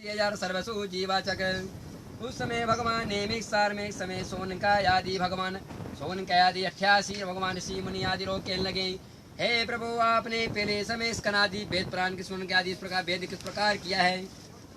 तेजर सर्वसु जीवाचक। उस समय भगवान ने सार में समय सोन का आदि भगवान सोन का आदि 88 भगवान ऋषि मुनि आदि लोग कहने लगे, हे प्रभु आपने पहले समय स्कनादि वेद पुराण के सुन के आदि इस प्रकार वेद किस प्रकार किया है।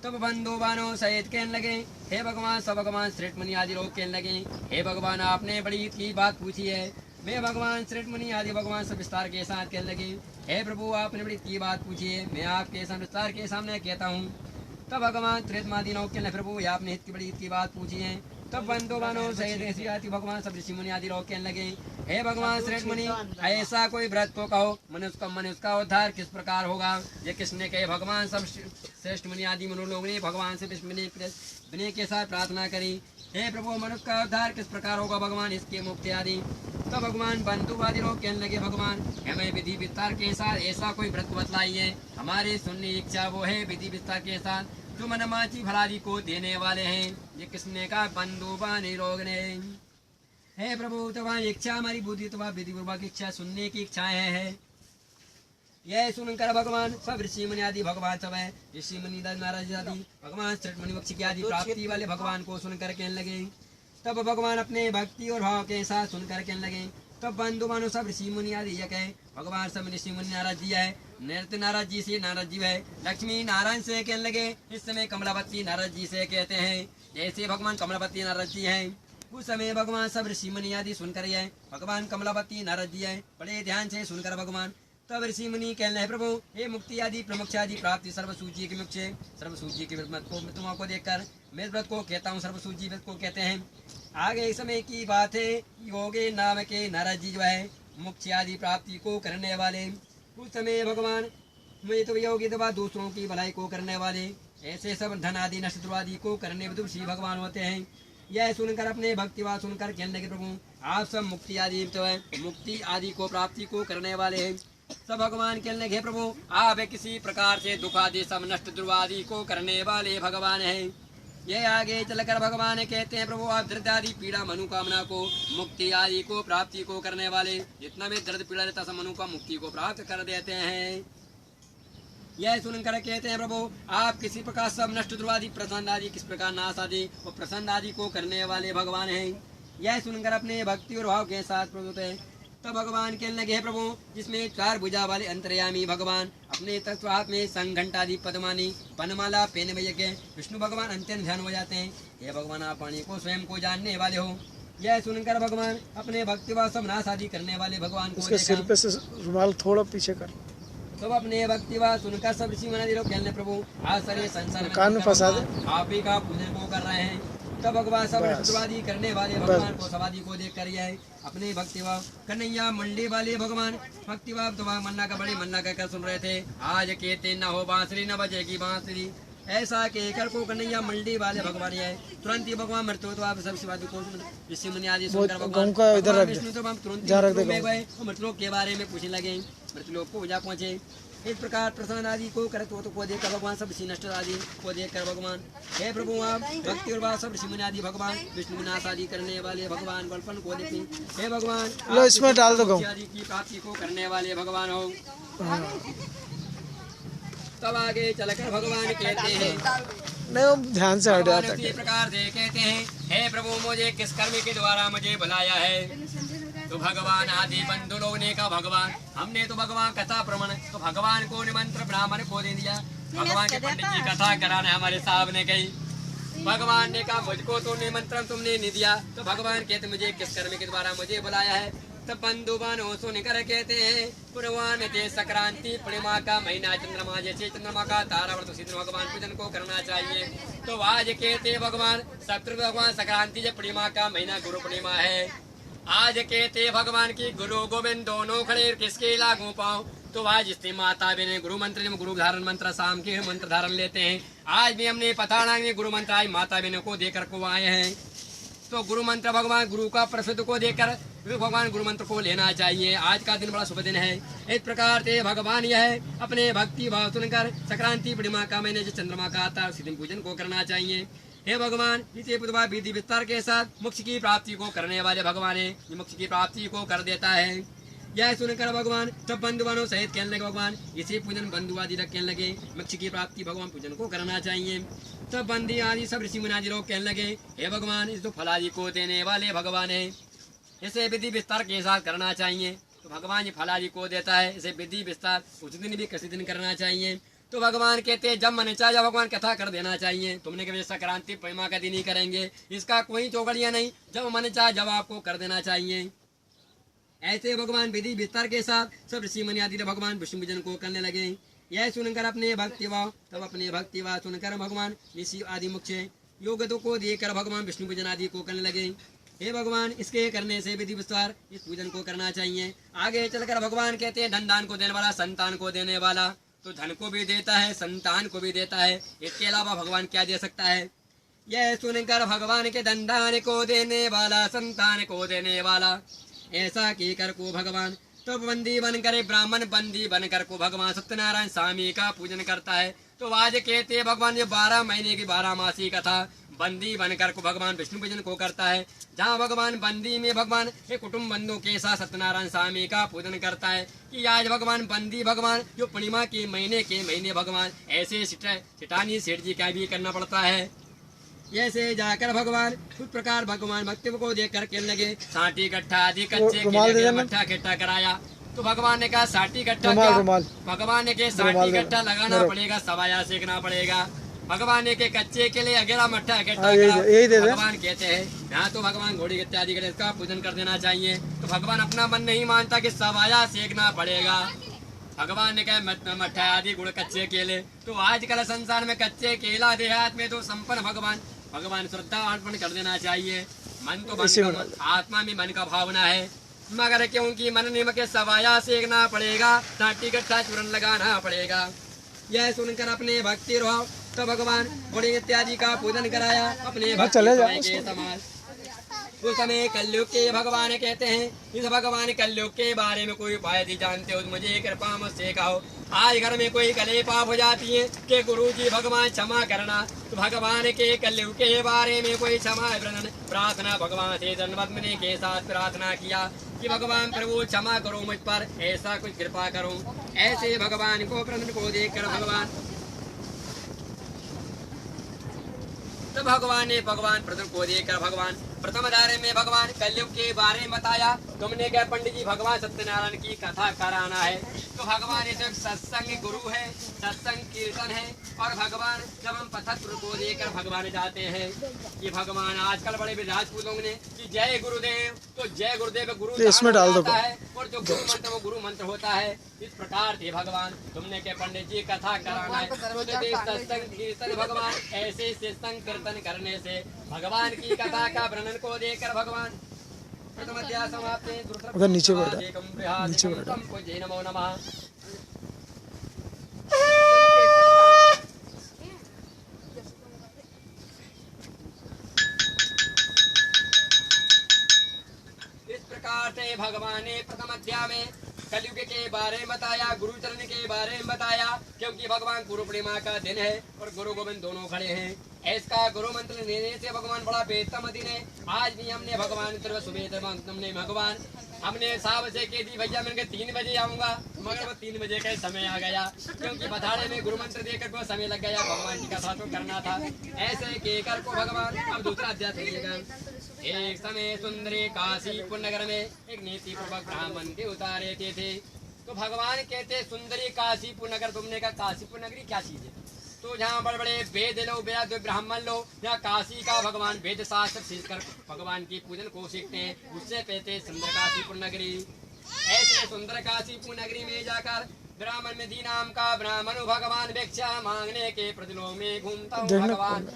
तब बंधु बानो सहित कहने लगे, हे भगवान सब भगवान श्रेष्ठ मुनि आदि लोग कहने लगे, हे भगवान आपने बड़ी की बात पूछी है। मैं भगवान श्रेष्ठ मुनि आदि भगवान सब विस्तार के साथ कहने लगे, हे प्रभु आपने बड़ी की बात पूछी है, मैं आपके विस्तार के सामने कहता हूँ। तब भगवान त्रेतमादि लोग कहने प्रभु आपने हित की बड़ी की बात पूछी है। तब बंधु बानो सहित ऐसी आदि भगवान सब ऋषि मुनि आदि लोग कहने लगे, हे भगवान श्रेष्ठ मुनि ऐसा कोई व्रत को कहो मनुष्य का उद्धार किस प्रकार होगा। ये किसने कहे, भगवान सब श्रेष्ठ मुनि आदि मनु लोग ने भगवान से विनय के साथ प्रार्थना करी, हे प्रभु मनुष्य का उद्धार किस प्रकार होगा भगवान इसके मुक्ति आदि। तो भगवान बंधुवादी लोग कहने लगे, भगवान हमें विधि विस्तार के साथ ऐसा कोई व्रत बतलाइए, हमारी सुनने इच्छा वो है विधि विस्तार के साथ जो मनमाची भलादि को देने वाले हैं। ये किसने कहा, बंधुवादी लोग ने। हे प्रभु तुम्हारी इच्छा हमारी बुद्धि तुम्हारी विधि पूर्वक की इच्छा सुनने की इच्छाएं है। यह सुनकर भगवान सब ऋषि मुनि आदि भगवान सब है ऋषि मुनि नारद आदि भगवान श्रेष्ठ मुनि मोक्ष की आदि प्राप्ति वाले भगवान को सुनकर कहने लगे। तब भगवान अपने भक्ति और भाव के साथ सुनकर कहने लगे। तब बंधु मानो सब ऋषि मुनि आदि यह कहे, भगवान सब ऋषि मुनि नारद जी है, नृत्य नारद जी से नारद जी है, लक्ष्मी नारायण से कहने लगे। इस समय कमलावती नारद जी से कहते हैं, जैसे भगवान कमलावती नारद जी हैं। उस समय भगवान सब ऋषि मुनि आदि सुनकर है भगवान कमलावती नारद जी है बड़े ध्यान से सुनकर भगवान तब ऋषि मुनि कहने है, प्रभु हे मुक्ति आदि प्रमोक्ष आदि प्राप्ति सर्वसूची के मुख्य सर्वसूची के व्रत को तुमको देखकर मैं व्रत को कहता हूँ। सर्वसूची व्रत को कहते हैं। आगे इस समय की बात है, योगे नाम के नारद जी जो है मुख्य आदि प्राप्ति को करने वाले। उस समय भगवान मुझे तो योगी दबा दूसरों की भलाई को करने वाले ऐसे सब धन आदि नष्ट आदि को करने विदुषी भगवान होते हैं। यह सुनकर अपने भक्तिवाद सुनकर कहने लगे, प्रभु आप सब मुक्ति आदि तो है मुक्ति आदि को प्राप्ति को करने वाले हैं। सब भगवान कहने लगे, प्रभु आप किसी प्रकार से दुख आदि सब नष्ट दुर्वादि को करने वाले भगवान हैं। ये आगे चलकर भगवान कहते हैं, प्रभु आप दर्द आदि पीड़ा मनोकामना को मुक्ति आदि को प्राप्ति को करने वाले जितना भी दर्द पीड़ा रहता सब मनु का मुक्ति को प्राप्त कर देते हैं। यह सुनकर कहते हैं, प्रभु आप किसी प्रकार सब नष्ट दुर्वादि प्रसन्न आदि किस प्रकार नाश आदि और प्रसन्न आदि को करने वाले भगवान हैं। यह सुनकर अपने भक्ति और भाव के साथ प्रभु है। तब भगवान कहने लगे, प्रभु जिसमें 4 भुजा वाले अंतर्यामी भगवान अपने तत्व हाथ में संघंटादि पद्मानी वनमाला पेन यज्ञ विष्णु भगवान अंत्यन ध्यान हो जाते हैं। ये भगवान आप वाणी को स्वयं को जानने वाले हो। यह सुनकर भगवान अपने भक्तिभाव सब नाश आदि करने वाले भगवान को सिर पे से रुमाल थोड़ा पीछे कर। तो अपने भक्तिभाव सुनकर सब ऋषि मुनि लोग कहने, प्रभु आज सारे संसार में कान में फंसा दे आप ही का पूजन को कर रहे हैं। तब भगवान सब नष्टवादी करने वाले भगवान को सवादी को देख कर अपने भक्तिभाव कन्हैया मंडी वाले भगवान भक्तिभाव तो मन्ना का बड़े मन्ना कहकर सुन रहे थे। आज कहते न हो बांसुरी न बजेगी बांसुरी ऐसा कहकर को कन्हैया मंडी वाले भगवान है। तुरंत ही भगवान मृत्यु तो आप सब शिवाजी को ऋषि मुनि आदि सुनकर भगवान विष्णु तो हम तुरंत मृतलोक के बारे में पूछने लगे। मृतलोक को जा पहुंचे। इस प्रकार प्रसन्न आदि को करत हो तो को देखकर भगवान सब ऋषि नष्ट आदि को देखकर भगवान, हे प्रभु आप भक्ति और भाव सब ऋषि मुनि आदि भगवान विष्णु विनाश आदि करने वाले भगवान बलपन को देखे। हे भगवान लो इसमें डाल दो आदि की प्राप्ति को करने वाले भगवान हो। तब आगे चलकर भगवान कहते हैं, नहीं ध्यान से हटा इसी प्रकार से कहते हैं, हे प्रभु मुझे किस कर्म के द्वारा मुझे बुलाया है। तो भगवान आदि बंधु लोग ने कहा, भगवान हमने तो भगवान कथा प्रमाण तो भगवान को निमंत्रण ब्राह्मण को दे दिया। भगवान के पंडित जी कथा कराने हमारे साहब ने कही। भगवान ने कहा मुझको तो निमंत्रण तुमने नहीं दिया। तो भगवान कहते मुझे किस कर्म के द्वारा मुझे बुलाया है। तब बंधु बानो सुनकर कहते हैं, पूर्वान थे संक्रांति पूर्णिमा का महीना चंद्रमा जैसे चंद्रमा का तारा वर्त उसी दिन भगवान पूजन को करना चाहिए। तो आज कहते भगवान शत्रु भगवान संक्रांति जब पूर्णिमा का महीना गुरु पूर्णिमा है। आज कहते भगवान की गुरु गोविंद दोनों खड़े किसके लागू पाओ। तो आज इससे माता बहने गुरु मंत्र गुरु धारण मंत्र शाम के मंत्र धारण लेते हैं। आज भी हमने पताड़ा में गुरु मंत्र आज माता बहनों को देकर को आए हैं। तो गुरु मंत्र भगवान गुरु का प्रसिद्ध को देकर भगवान गुरु मंत्र को लेना चाहिए। आज का दिन बड़ा शुभ दिन है। इस प्रकार से भगवान यह अपने भक्ति भाव सुनकर संक्रांति पूर्णिमा का महीने जो चंद्रमा का आता है उसी दिन पूजन को करना चाहिए। हे भगवान इसे बुधवार विधि विस्तार के साथ मोक्ष की प्राप्ति को करने वाले भगवान है, मोक्ष की प्राप्ति को कर देता है। यह सुनकर भगवान सब बंधुवानों सहित कहने लगे भगवान इसे पूजन बंधु आदि रख कहने लगे मोक्ष की प्राप्ति भगवान पूजन को करना चाहिए। सब बंदी आदि सब ऋषि मुनि आदि लोग कहने लगे हे भगवान इस तो फलादि को देने वाले भगवान है, इसे विधि विस्तार के साथ करना चाहिए। तो भगवान ये फलादि को देता है, इसे विधि विस्तार उस दिन भी किसी दिन करना चाहिए। तो भगवान कहते हैं जब मन चाहे भगवान कथा कर देना चाहिए। तुमने कभी संक्रांति पूर्णिमा का दिन ही करेंगे, इसका कोई चौकड़िया नहीं, जब मन चाहे जब आपको कर देना चाहिए। ऐसे भगवान विधि विस्तार के साथ सब ऋषि मुनि आदि भगवान विष्णु पूजन को करने लगे। यह सुनकर अपने भक्तिभाव तब अपने भक्तिभाव सुनकर भगवान ऋषि आदि मुख्य योग को देकर भगवान विष्णु पूजन आदि को करने लगे। हे भगवान इसके करने से विधि विस्तार इस पूजन को करना चाहिए। आगे चलकर भगवान कहते हैं धन दान को देने वाला संतान को देने वाला, तो धन को भी देता है संतान को भी देता है, इसके अलावा भगवान क्या दे सकता है। यह सुनकर भगवान के धन दान को देने वाला संतान को देने वाला ऐसा की कर को भगवान तो बंदी बनकर ब्राह्मण बंदी बनकर को भगवान सत्यनारायण स्वामी का पूजन करता है। तो आज कहते हैं भगवान ये 12 महीने की 12 मासी कथा बंदी बनकर को भगवान विष्णु पूजन को करता है। जहाँ भगवान बंदी में भगवान ये कुटुंब बंधु के साथ सत्यनारायण स्वामी का पूजन करता है कि आज भगवान बंदी भगवान जो पूर्णिमा के महीने भगवान ऐसे सिटानी सेठ जी का भी करना पड़ता है। ऐसे जाकर भगवान उस प्रकार भगवान भक्ति को देख कर कहने लगे साठी गट्ठा आदि कच्चे मट्ठा इकट्ठा कराया। तो भगवान ने कहा साठी गट्ठा क्या, भगवान ने कहा साठी गट्ठा लगाना पड़ेगा, सवाया सेकना पड़ेगा। भगवान ने के कच्चे के लिए अगेला मट्ठा इकट्ठा करा। भगवान कहते हैं यहाँ तो भगवान घोड़ी इत्यादि का इसका पूजन कर देना चाहिए। तो भगवान अपना मन नहीं मानता कि सवाया सेकना पड़ेगा। भगवान ने कहा मट्ठा आदि गुड़ कच्चे केले। तो आजकल संसार में कच्चे केला देहात में तो संपन्न भगवान श्रद्धा अर्पण कर देना चाहिए। मन तो मन आत्मा में मन का भावना है, मगर क्योंकि मन निमक के सवाया सेकना पड़ेगा, साठी गट्ठा चूरन लगाना पड़ेगा। यह सुनकर अपने भक्ति भाव तो भगवान घोड़े इत्यादि का पूजन कराया अपने भक्ति के समान। उस समय कलयुग के भगवान कहते हैं इस भगवान कलयुग के बारे में कोई उपाय नहीं जानते हो मुझे कृपा मुझसे कहो। आज घर में कोई कले पाप हो जाती है कि गुरुजी भगवान क्षमा करना। तो भगवान के कलयुग के बारे में कोई क्षमा प्रार्थना भगवान से जन्मदिन के साथ प्रार्थना किया कि भगवान प्रभु क्षमा करो मुझ पर, ऐसा कुछ कृपा करो। ऐसे भगवान को प्रसन्न को देखकर भगवान ने प्रथम को देखकर भगवान प्रथम धारे में भगवान कलयुग के बारे में बताया। तुमने क्या पंडित जी भगवान सत्यनारायण की कथा कराना है। तो भगवान ये तो सत्संग गुरु है, सत्संग कीर्तन है। और भगवान जब हम पथत्र को लेकर भगवान जाते हैं ये भगवान आजकल बड़े राजपूत लोग ने कि जय गुरुदेव, तो जय गुरुदेव गुरु इसमें डाल दो है और जो गुरु मंत्र वो गुरु मंत्र होता है। इस प्रकार थे भगवान तुमने के पंडित जी कथा कराना है। तो सत्संग कीर्तन भगवान ऐसे सत्संग कीर्तन करने से भगवान की कथा का वर्णन को देकर भगवान प्रथम अध्याय समाप्त। उधर नीचे बैठा नमो नमः। इस प्रकार से भगवान ने प्रथम अध्याय में कलयुग के बारे में बताया, गुरुचरण के बारे में बताया, क्योंकि भगवान गुरु पूर्णिमा का दिन है और गुरु गोविंद दोनों खड़े हैं। इसका गुरु मंत्र लेने से भगवान बड़ा बेहतम दिन है। आज भी हमने भगवान हमने भगवान हमने साहब से कह दी भैया मैंने 3 बजे आऊंगा, मगर वो 3 बजे का समय आ गया क्योंकि बधाड़े में गुरु मंत्र देकर को समय लग गया। भगवान जी का साथ करना था। ऐसे कहकर को भगवान अब दूसरा अध्याय करिएगा। एक समय सुंदरी काशीपुर नगर में एक नीति पूर्वक ब्राह्मण के उतारे थे। तो भगवान कहते सुंदरी काशीपुर नगर, तुमने कहा काशीपुर नगरी क्या चीज है। तो जहाँ बड़े बड़े वेद लो ब्राह्मण लो यहाँ काशी का भगवान वेद शास्त्र सीखकर भगवान की पूजन को सीखते हैं, उससे कहते सुंदर काशीपुर नगरी। ऐसे सुंदर काशीपुर नगरी में जाकर ब्राह्मण में दी नाम का ब्राह्मण भगवान भिक्षा मांगने के प्रतिलोक में घूमता हूँ भगवान।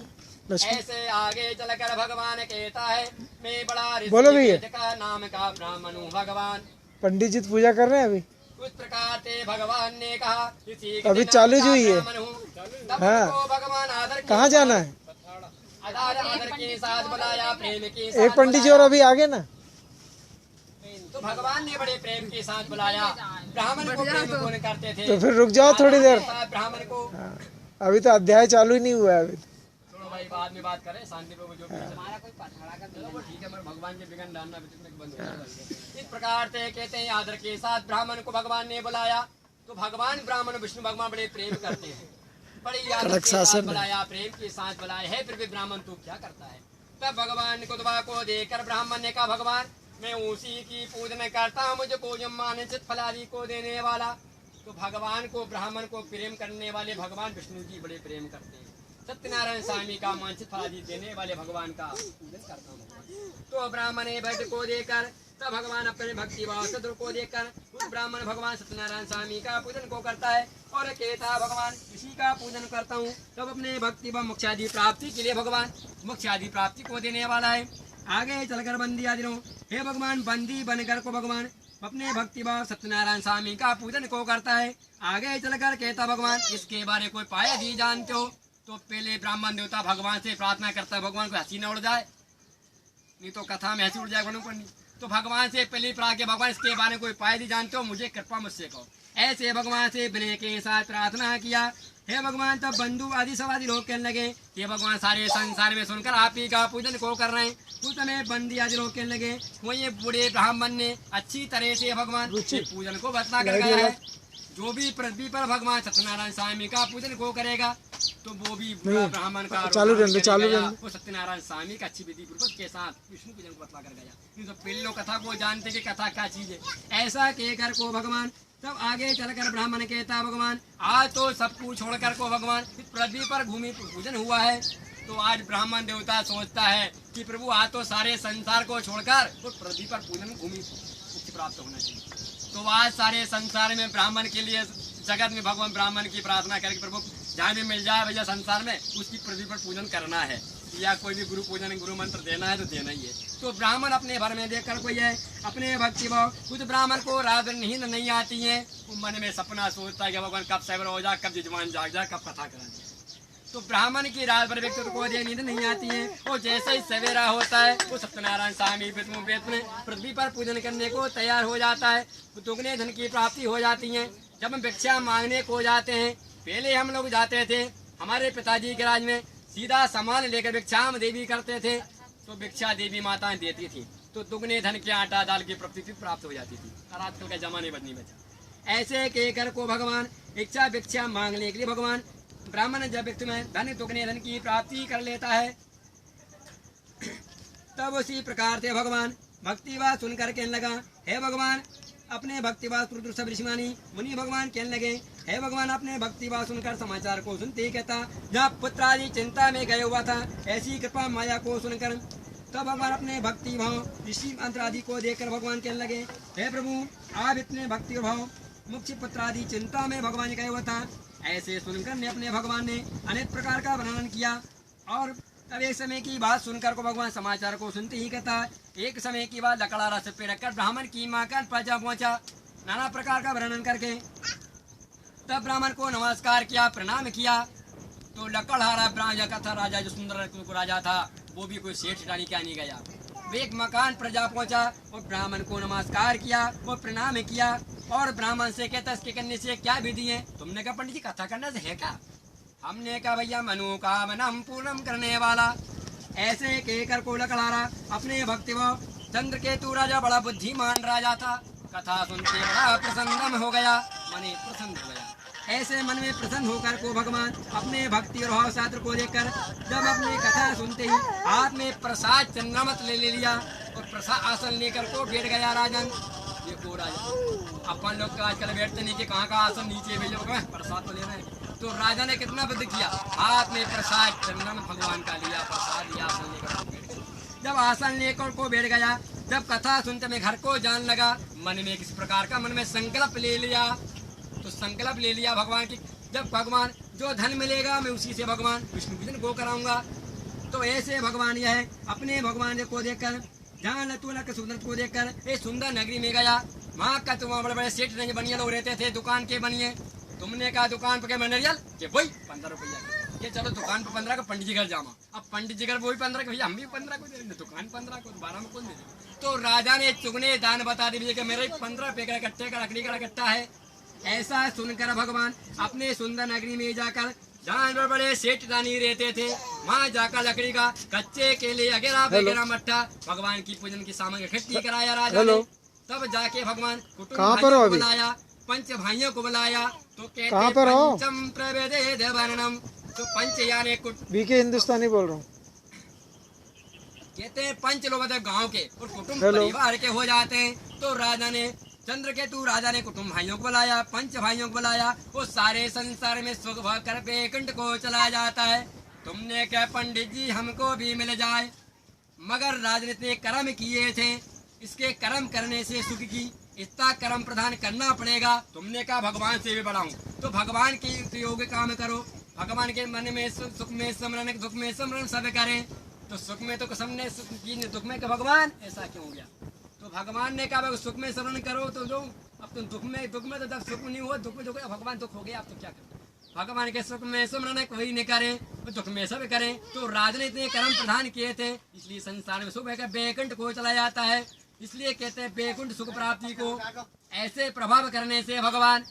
ऐसे आगे चलकर भगवान कहता है मैं बड़ा ऋषि का नाम का ब्राह्मण हूँ भगवान। पंडित जी पूजा कर रहे हैं अभी। उस प्रकार से भगवान ने कहा अभी चालू जो ही है। हाँ। भगवान आदर कहाँ जाना है। आदर के साथ बुलाया, प्रेम के साथ एक पंडित जी और अभी आगे ना। तो भगवान ने बड़े प्रेम के साथ बुलाया। ब्राह्मण को प्रेम कौन करते थे। तो फिर रुक जाओ थोड़ी देर। ब्राह्मण को अभी तो अध्याय चालू ही नहीं हुआ है। अभी सुनो भाई भाई बाद में बात करें शांति पे, जो हमारा कोई पथड़ा का चलो वो ठीक है, मगर भगवान के बिगन डालना बंद हो। इस प्रकार से कहते हैं आदर के साथ ब्राह्मण को भगवान ने बुलाया। तो भगवान ब्राह्मण विष्णु भगवान बड़े प्रेम करते हैं, बड़ी आदर के साथ बुलाया, प्रेम के साथ बुलाया है। फिर भी ब्राह्मण तू क्या करता है? तब भगवान कुतुबा को देखकर ब्राह्मण ने कहा, भगवान मैं उसी की पूजन करता हूँ, मुझको जो मानसिक फलादि को देने वाला। तो भगवान को ब्राह्मण को प्रेम करने वाले भगवान विष्णु जी बड़े प्रेम करते हैं। सत्यनारायण स्वामी का मानसिक फलादि देने वाले भगवान का पूजन करता हूँ। तो ब्राह्मण भट्ट को देकर तब भगवान अपने भक्ति भाव सदुर को देखकर उस ब्राह्मण भगवान सत्यनारायण स्वामी का पूजन को करता है और कहता भगवान इसी का पूजन करता हूँ। तब अपने भक्ति व मोक्ष आदि प्राप्ति के लिए भगवान मोक्ष आदि प्राप्ति को देने वाला है। आगे चलकर बंदी आदि हे भगवान बंदी बनकर को भगवान अपने भक्ति भाव सत्यनारायण स्वामी का पूजन को करता है। आगे चलकर कहता भगवान इसके बारे कोई पाया दी जानते हो? तो पहले ब्राह्मण देवता भगवान से प्रार्थना करता है भगवान को हंसी न उड़ जाए, नहीं तो कथा में हंसी उड़ जाए पड़नी। तो भगवान से पहले प्रार्थना के भगवान इसके बारे में कोई पाया दी जानते हो? मुझे कृपा मुझसे कहो। ऐसे भगवान से विनय के साथ प्रार्थना किया। हे भगवान तब बंधु आदि सब आदि लोग कहने लगे ये भगवान सारे संसार में सुनकर आप ही का पूजन को कर रहे हैं। उस समय बंदी आदि लोग कहने लगे वो ये बूढ़े ब्राह्मण ने अच्छी तरह से भगवान के पूजन को बता कर गया है। जो भी पृथ्वी पर भगवान सत्यनारायण स्वामी का पूजन को करेगा तो वो भी ब्राह्मण का वो सत्यनारायण स्वामी का अच्छी विधि पूर्वक के साथ विष्णु पूजन को बता कर गया। नहीं तो पहले लोग कथा को जानते कि कथा क्या चीज है। ऐसा कहकर को भगवान तब आगे चलकर ब्राह्मण कहता भगवान आज तो सब कुछ छोड़कर को भगवान पृथ्वी पर भूमि पूजन हुआ है। तो आज ब्राह्मण देवता सोचता है कि प्रभु आज तो सारे संसार को छोड़कर तो पृथ्वी पर पूजन भूमि मुक्ति प्राप्त होना चाहिए। तो आज सारे संसार में ब्राह्मण के लिए जगत में भगवान ब्राह्मण की प्रार्थना करके प्रभु जहाँ भी मिल जाए भैया संसार में उसकी पृथ्वी पर पूजन करना है, या कोई भी गुरु पूजन गुरु मंत्र देना है तो देना ही है। तो ब्राह्मण अपने भर में देखकर कोई है अपने भक्ति भाव कुछ ब्राह्मण को रात नींद नहीं आती है, वो मन में सपना सोचता है कि भगवान कब सवेरा हो जाए, कब जजमान जाग जाए, कब कथा करा जाए। तो ब्राह्मण की रात भर व्यक्ति को नींद नहीं आती है। वो जैसे ही सवेरा होता है वो सत्यनारायण स्वामी विष्णु में पृथ्वी पर पूजन करने को तैयार हो जाता है। दुगने धन की प्राप्ति हो जाती है। जब हम भिक्षा मांगने को जाते हैं, पहले हम लोग जाते थे हमारे पिताजी के राज में सीधा सामान लेकर भिक्षा देवी करते थे, तो भिक्षा देवी माताएं देती थी तो दुगने धन के आटा दाल की प्राप्ति प्राप्त हो जाती थी। और आजकल के जमाने बदनी बचा। ऐसे कहकर को भगवान इच्छा भिक्षा मांगने के लिए भगवान ब्राह्मण जब व्यक्ति में धन दुगने धन की प्राप्ति कर लेता है तब उसी प्रकार से भगवान भक्तिवाद सुनकर कहने लगा हे भगवान अपने भक्तिवाद सब ऋषिमानी मुनि भगवान कहने लगे हे भगवान अपने भक्तिवाद सुनकर समाचार को सुनते ही कहता जहाँ पुत्र आदि चिंता में गए हुआ था ऐसी कृपा माया को सुनकर तब भगवान अपने भक्ति भाव ऋषि मंत्र आदि को देखकर भगवान कहने लगे हे प्रभु आप इतने भक्ति भाव मुख्य पुत्र आदि चिंता में भगवान गए हुआ था। ऐसे सुनकर ने अपने भगवान ने अनेक प्रकार का वर्णन किया। और तब एक समय की बात सुनकर को भगवान समाचार को सुनते ही कहता एक समय की बात लकड़ा रस पे रखकर ब्राह्मण की माँ का प्रजा पहुंचा नाना प्रकार का वर्णन करके। तब ब्राह्मण को नमस्कार किया, प्रणाम किया। तो लकड़हारा राजा का था, राजा जो सुंदर राजा था वो भी कोई सेठ रानी क्या नहीं गया। वे एक मकान प्रजा पहुंचा और ब्राह्मण को नमस्कार किया, वो प्रणाम किया और ब्राह्मण से कहता इसके करने से क्या विधि है? तुमने कहा पंडित जी कथा करने से है क्या? हमने कहा भैया मनोकामना पूर्णम करने वाला। ऐसे कहकर को लकड़हारा अपने भक्ति भाव चंद्रकेतु राजा बड़ा बुद्धिमान राजा था। कथा सुनते बड़ा प्रसन्न हो गया, मने प्रसन्न हो गया। ऐसे मन में प्रसन्न होकर को भगवान अपने भक्ति और भाव शास्त्र को देखकर जब अपनी कथा सुनते ही हाथ में प्रसाद चंद्रमत ले लिया और प्रसाद आसन लेकर को बैठ गया राजन। देखो राजा अपन लोग तो आजकल बैठते नीचे, कहाँ का आसन नीचे भेजो प्रसाद तो ले रहे हैं। तो राजा ने कितना बुद्ध किया, हाथ में प्रसाद चंद्रमत भगवान का लिया, प्रसाद लिया, आसन लेकर बैठ गया। जब आसन लेकर को बैठ गया, जब कथा सुनते में घर को जान लगा, मन में किस प्रकार का मन में संकल्प ले लिया। तो संकल्प ले लिया भगवान की जब भगवान जो धन मिलेगा मैं उसी से भगवान विष्णु पूजन को कराऊंगा। तो ऐसे भगवान यह अपने भगवान को देखकर जहाँ लतुलक सुंदर को देखकर एक सुंदर नगरी में गया। वहाँ का तुम बड़े बड़े सेठ नहीं बनिए लोग रहते थे, दुकान के बनिए। तुमने कहा दुकान पर क्या मटेरियल के वही 15 रुपया के, चलो दुकान पर 15 का पंडित जी घर जामा। अब पंडित जी घर वही 15 के, भैया हम भी 15 को दे देंगे, दुकान 15 को 12 में कौन दे देंगे। तो राजा ने चुगने दान बता दी कि मेरे 15 रुपये का कट्टे का लकड़ी का कट्टा है। ऐसा सुनकर भगवान अपने सुंदर नगरी में जाकर जहाँ पर बड़े सेठ रानी रहते थे, वहाँ जाकर लकड़ी का कच्चे केले वगैरह वगैरह मट्ठा भगवान की पूजन की सामग्री इकट्ठी कराया राजा ने। तब जाके भगवान कुटुंब भाइयों को बुलाया, पंच भाइयों को बुलाया। तो कहते पंचम प्रवेदेद वर्णम, तो पंच यानी बीके हिंदुस्तानी बोल रहा हूँ। कहते हैं पंच लोग गांव के और कुटुंब परिवार के हो जाते हैं। तो राजा ने चंद्रकेतु राजा ने कुटुंब भाइयों को बुलाया, पंच भाइयों को बुलाया। वो सारे संसार में सुख भोग कर बैकुंठ को चला जाता है। तुमने क्या पंडित जी हमको भी मिल जाए, मगर राजनीति कर्म किए थे, इसके कर्म करने से सुख की इतना कर्म प्रदान करना पड़ेगा। तुमने कहा भगवान से भी बढ़ाऊं, तो भगवान के उपयोग काम करो। भगवान के मन में सुख में स्मरण, दुख में स्मरण सब करें। तो सुख में तो सबने सुख की, दुख में का भगवान ऐसा क्यों हो गया? तो भगवान ने कहा सुख में स्मरण करो तो जो, अब तुम दुख में तो जब सुख नहीं हुआ, दुख में जो भगवान दुख हो गया, आप तो क्या करें? भगवान के सुख में स्मरण कोई नहीं करे, तो दुख में सब करें। तो राज ने इतने कर्म प्रदान किए थे, इसलिए संसार में सुख है बैकुंठ को चला जाता है। इसलिए कहते हैं बैकुंठ सुख प्राप्ति को ऐसे प्रभाव करने से भगवान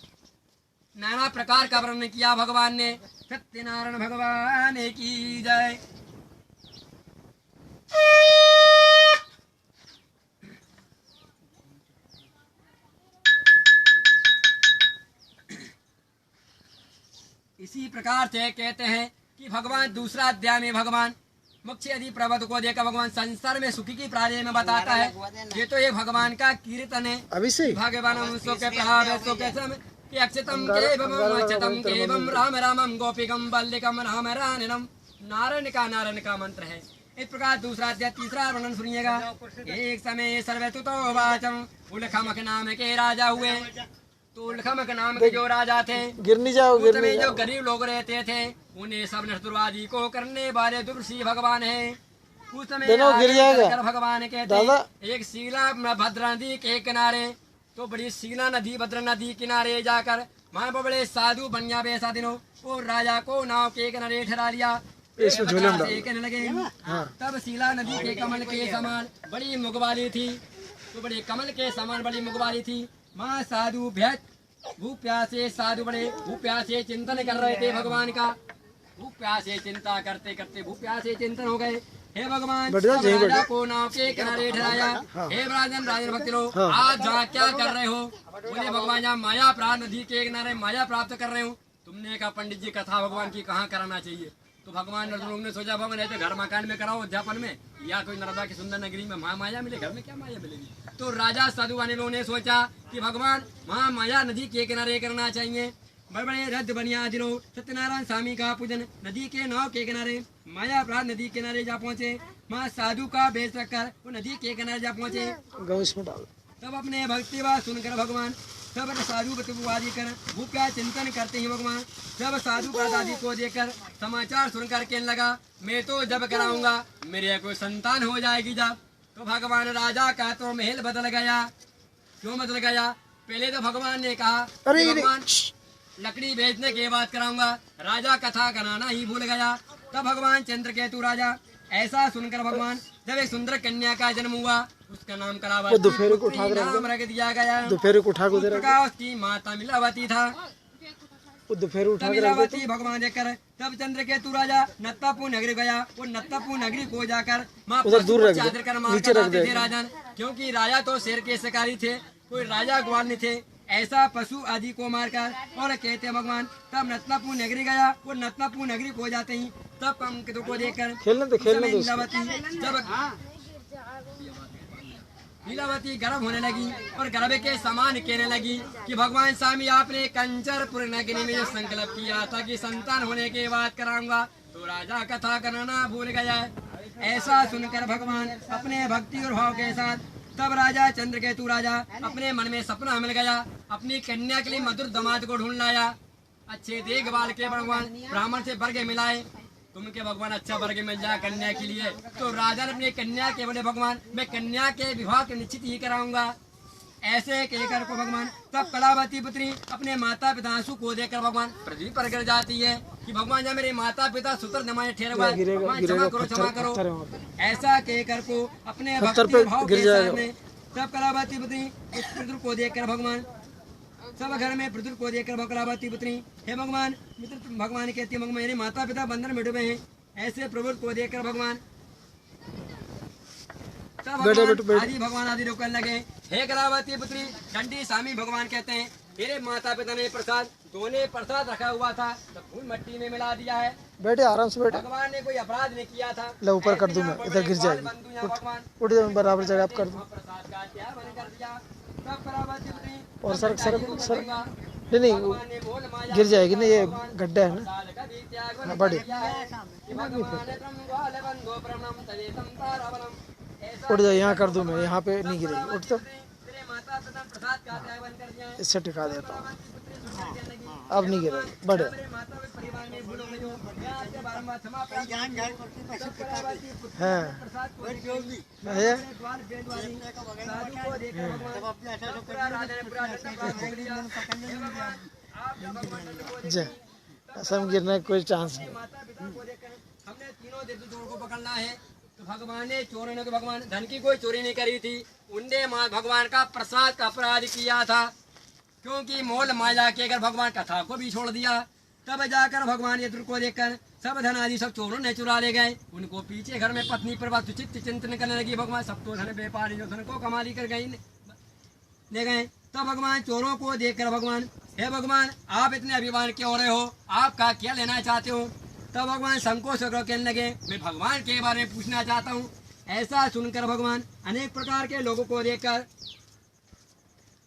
नाना प्रकार का वर्णन किया भगवान ने। सत्यनारायण भगवान की जय। इसी प्रकार से कहते हैं कि भगवान दूसरा अध्याय में भगवान मुख्य यदि प्रबंध को देखा भगवान संसार में सुखी की प्राणी में बताता है। ये तो ये भगवान का कीर्तन है। भगवान अक्षतम केवम राम रामम गोपिकम बल्लिकम राम रानिनम, नारायण का मंत्र है। इस प्रकार दूसरा अध्याय तीसरा वर्णन सुनिएगा। एक समय सर्वतुतो वाचम, उल्खमक नाम के राजा हुए। तो उल्खमक नाम के जो राजा थे, गिरनी जाओ, उसमें जो गरीब लोग रहते थे, उन्हें सब नष्टुरवादी को करने वाले दुर्शी भगवान है। उस समय भगवान कहते एक शिला भद्रा नदी के किनारे, तो बड़ी शिला नदी भद्रा नदी किनारे जाकर वहाँ पर बड़े साधु बनिया बेसा दिनों वो राजा को नाव के किनारे ठहरा लिया। कहने लगे तब शिला नदी के कमल के समान बड़ी मुगवाली थी, तो बड़े कमल के समान बड़ी मुगवाली थी। माँ साधु भूख प्यासे साधु बड़े भूख प्यासे चिंतन कर रहे थे भगवान का। भूख प्यासे चिंता करते करते भूख प्यासे चिंतन हो गए। हे भगवान, राजा को नाव के किनारे ठहराया। हे राजन भक्त लोग, आज जहाँ क्या कर रहे हो? बोले भगवान यहाँ माया प्राप्त नदी के किनारे माया प्राप्त कर रहे हो। तुमने कहा पंडित जी कथा भगवान की कहाँ कराना चाहिए? तो भगवान लोग ने सोचा भगवान ऐसे घर मकान में कराओ अध्यापन में, या कोई नर्मदा की सुंदर नगरी में माया मिले, घर में क्या माया मिलेगी? तो राजा साधु वाले लोगों ने सोचा कि भगवान वहाँ माया नदी के किनारे करना चाहिए। बड़े बड़े रथ बनिया दिनों सत्यनारायण स्वामी का पूजन नदी के नाव के किनारे माया अपराध नदी के किनारे जा पहुँचे। वहाँ साधु का बेच रखकर वो नदी के किनारे जा पहुँचे। तब अपने भक्ति बात सुनकर भगवान सब साधु बतवादी कर भूख का चिंतन करते हैं। भगवान जब साधु का दादी को देखकर समाचार सुनकर कहने लगा मैं तो जब कराऊंगा मेरे कोई संतान हो जाएगी जब। तो भगवान राजा का तो महल बदल गया। क्यों बदल गया? पहले तो भगवान ने कहा भगवान लकड़ी बेचने के बाद कराऊंगा, राजा कथा कराना ही भूल गया। तब भगवान चंद्रकेतु राजा ऐसा सुनकर भगवान जब एक सुंदर कन्या का जन्म हुआ, उसका नाम करावती नाम रख दिया गया। उसकी माता मिलावती था। मिलावती भगवान देखकर तब चंद्रकेतु राजा नत्तापुर नगरी गया। वो नत्तापुर नगरी को जाकर माँ चादर कर मार थे राजन, क्योंकि राजा तो शेर के शिकारी थे, कोई राजा ग्वाल नहीं थे। ऐसा पशु आदि को मारकर और कहते भगवान तब नत्तापुर नगरी गया। वो नत्तापुर नगरी को जाते ही तब कंकितों को देखकर लीलावती गर्भ होने लगी और गर्भ के समान कहने लगी कि भगवान स्वामी आपने कंचरपुर नगरी में जो संकल्प किया था कि संतान होने के बाद कराऊंगा, तो राजा कथा कराना भूल गया। ऐसा सुनकर भगवान अपने भक्ति और भाव के साथ तब राजा चंद्रकेतु राजा अपने मन में सपना मिल गया। अपनी कन्या के लिए मधुर दामाद को ढूंढ लाया। अच्छे देखभाल के भगवान ब्राह्मण से वर्ग मिलाए। तुम के भगवान अच्छा वर्ग मिल जाए कन्या के लिए। तो राजा ने अपनी कन्या के बोले भगवान मैं कन्या के विवाह के निश्चित ही कराऊंगा। ऐसे कहकर को भगवान तब कलावती पुत्री अपने माता पिता को देखकर भगवान पृथ्वी पर गिर जाती है कि भगवान जब मेरे माता पिता सूत्र जमाए ठहरे हुए क्षमा करो। ऐसा कहकर को अपने भक्ति भाव के साथ में तब कलावती पुत्री उस पुत्र को देखकर भगवान सब घर में पृथ्वी को देखकर कलावती पुत्री हे भगवान मित्र भगवान कहती है भगवान मेरे माता पिता बंधन में डूबे हैं, ऐसे प्रभु को देखकर भगवान आदि भगवान आदि रोकने लगे। हे कलावती पुत्री चंडी स्वामी भगवान कहते हैं तेरे माता पिता ने प्रसाद दोने प्रसाद रखा हुआ था तो फूल मट्टी में मिला दिया है। बैठे आराम से बैठे। भगवान ने कोई अपराध नहीं किया था। ले ऊपर कर दूं मैं, इधर गिर जाएगी। उठ जाओ बराबर जगह आप कर दो। प्रसाद का त्याग कर दिया। तब कलावती पुत्री और सर नहीं गिर जाएगी ना, ये गड्ढा है ना। बड़ी उठ जाओ, यहाँ कर दूं मैं, यहाँ पे नहीं गिरेगी। उठ तो इससे टिका देता हूँ, अब नहीं गिरेगी। बड़े असम गिरने का कोई चांस नहीं। हमने तीनों देवताओं को पकड़ना है तो भगवान ने चोरों ने तो भगवान धन की कोई चोरी नहीं करी थी, उनने भगवान का प्रसाद का अपराध किया था। क्योंकि मोल माया के अगर भगवान कथा को भी छोड़ दिया तब जाकर भगवान यत्र को देखकर सब धन आदि सब चोरों ने चुरा ले गए। उनको पीछे घर में पत्नी पर सुचित चिंतन करने लगी। भगवान सब तो धन व्यापारी जो धन को कमाली कर गई ले गए। तब भगवान चोरों को देखकर भगवान हे भगवान आप इतने अभिमान क्यों हो रहे हो, आपका क्या लेना चाहते हो। तब भगवान संकोच कहने लगे मैं भगवान के बारे में पूछना चाहता हूँ। ऐसा सुनकर भगवान अनेक प्रकार के लोगों को देखकर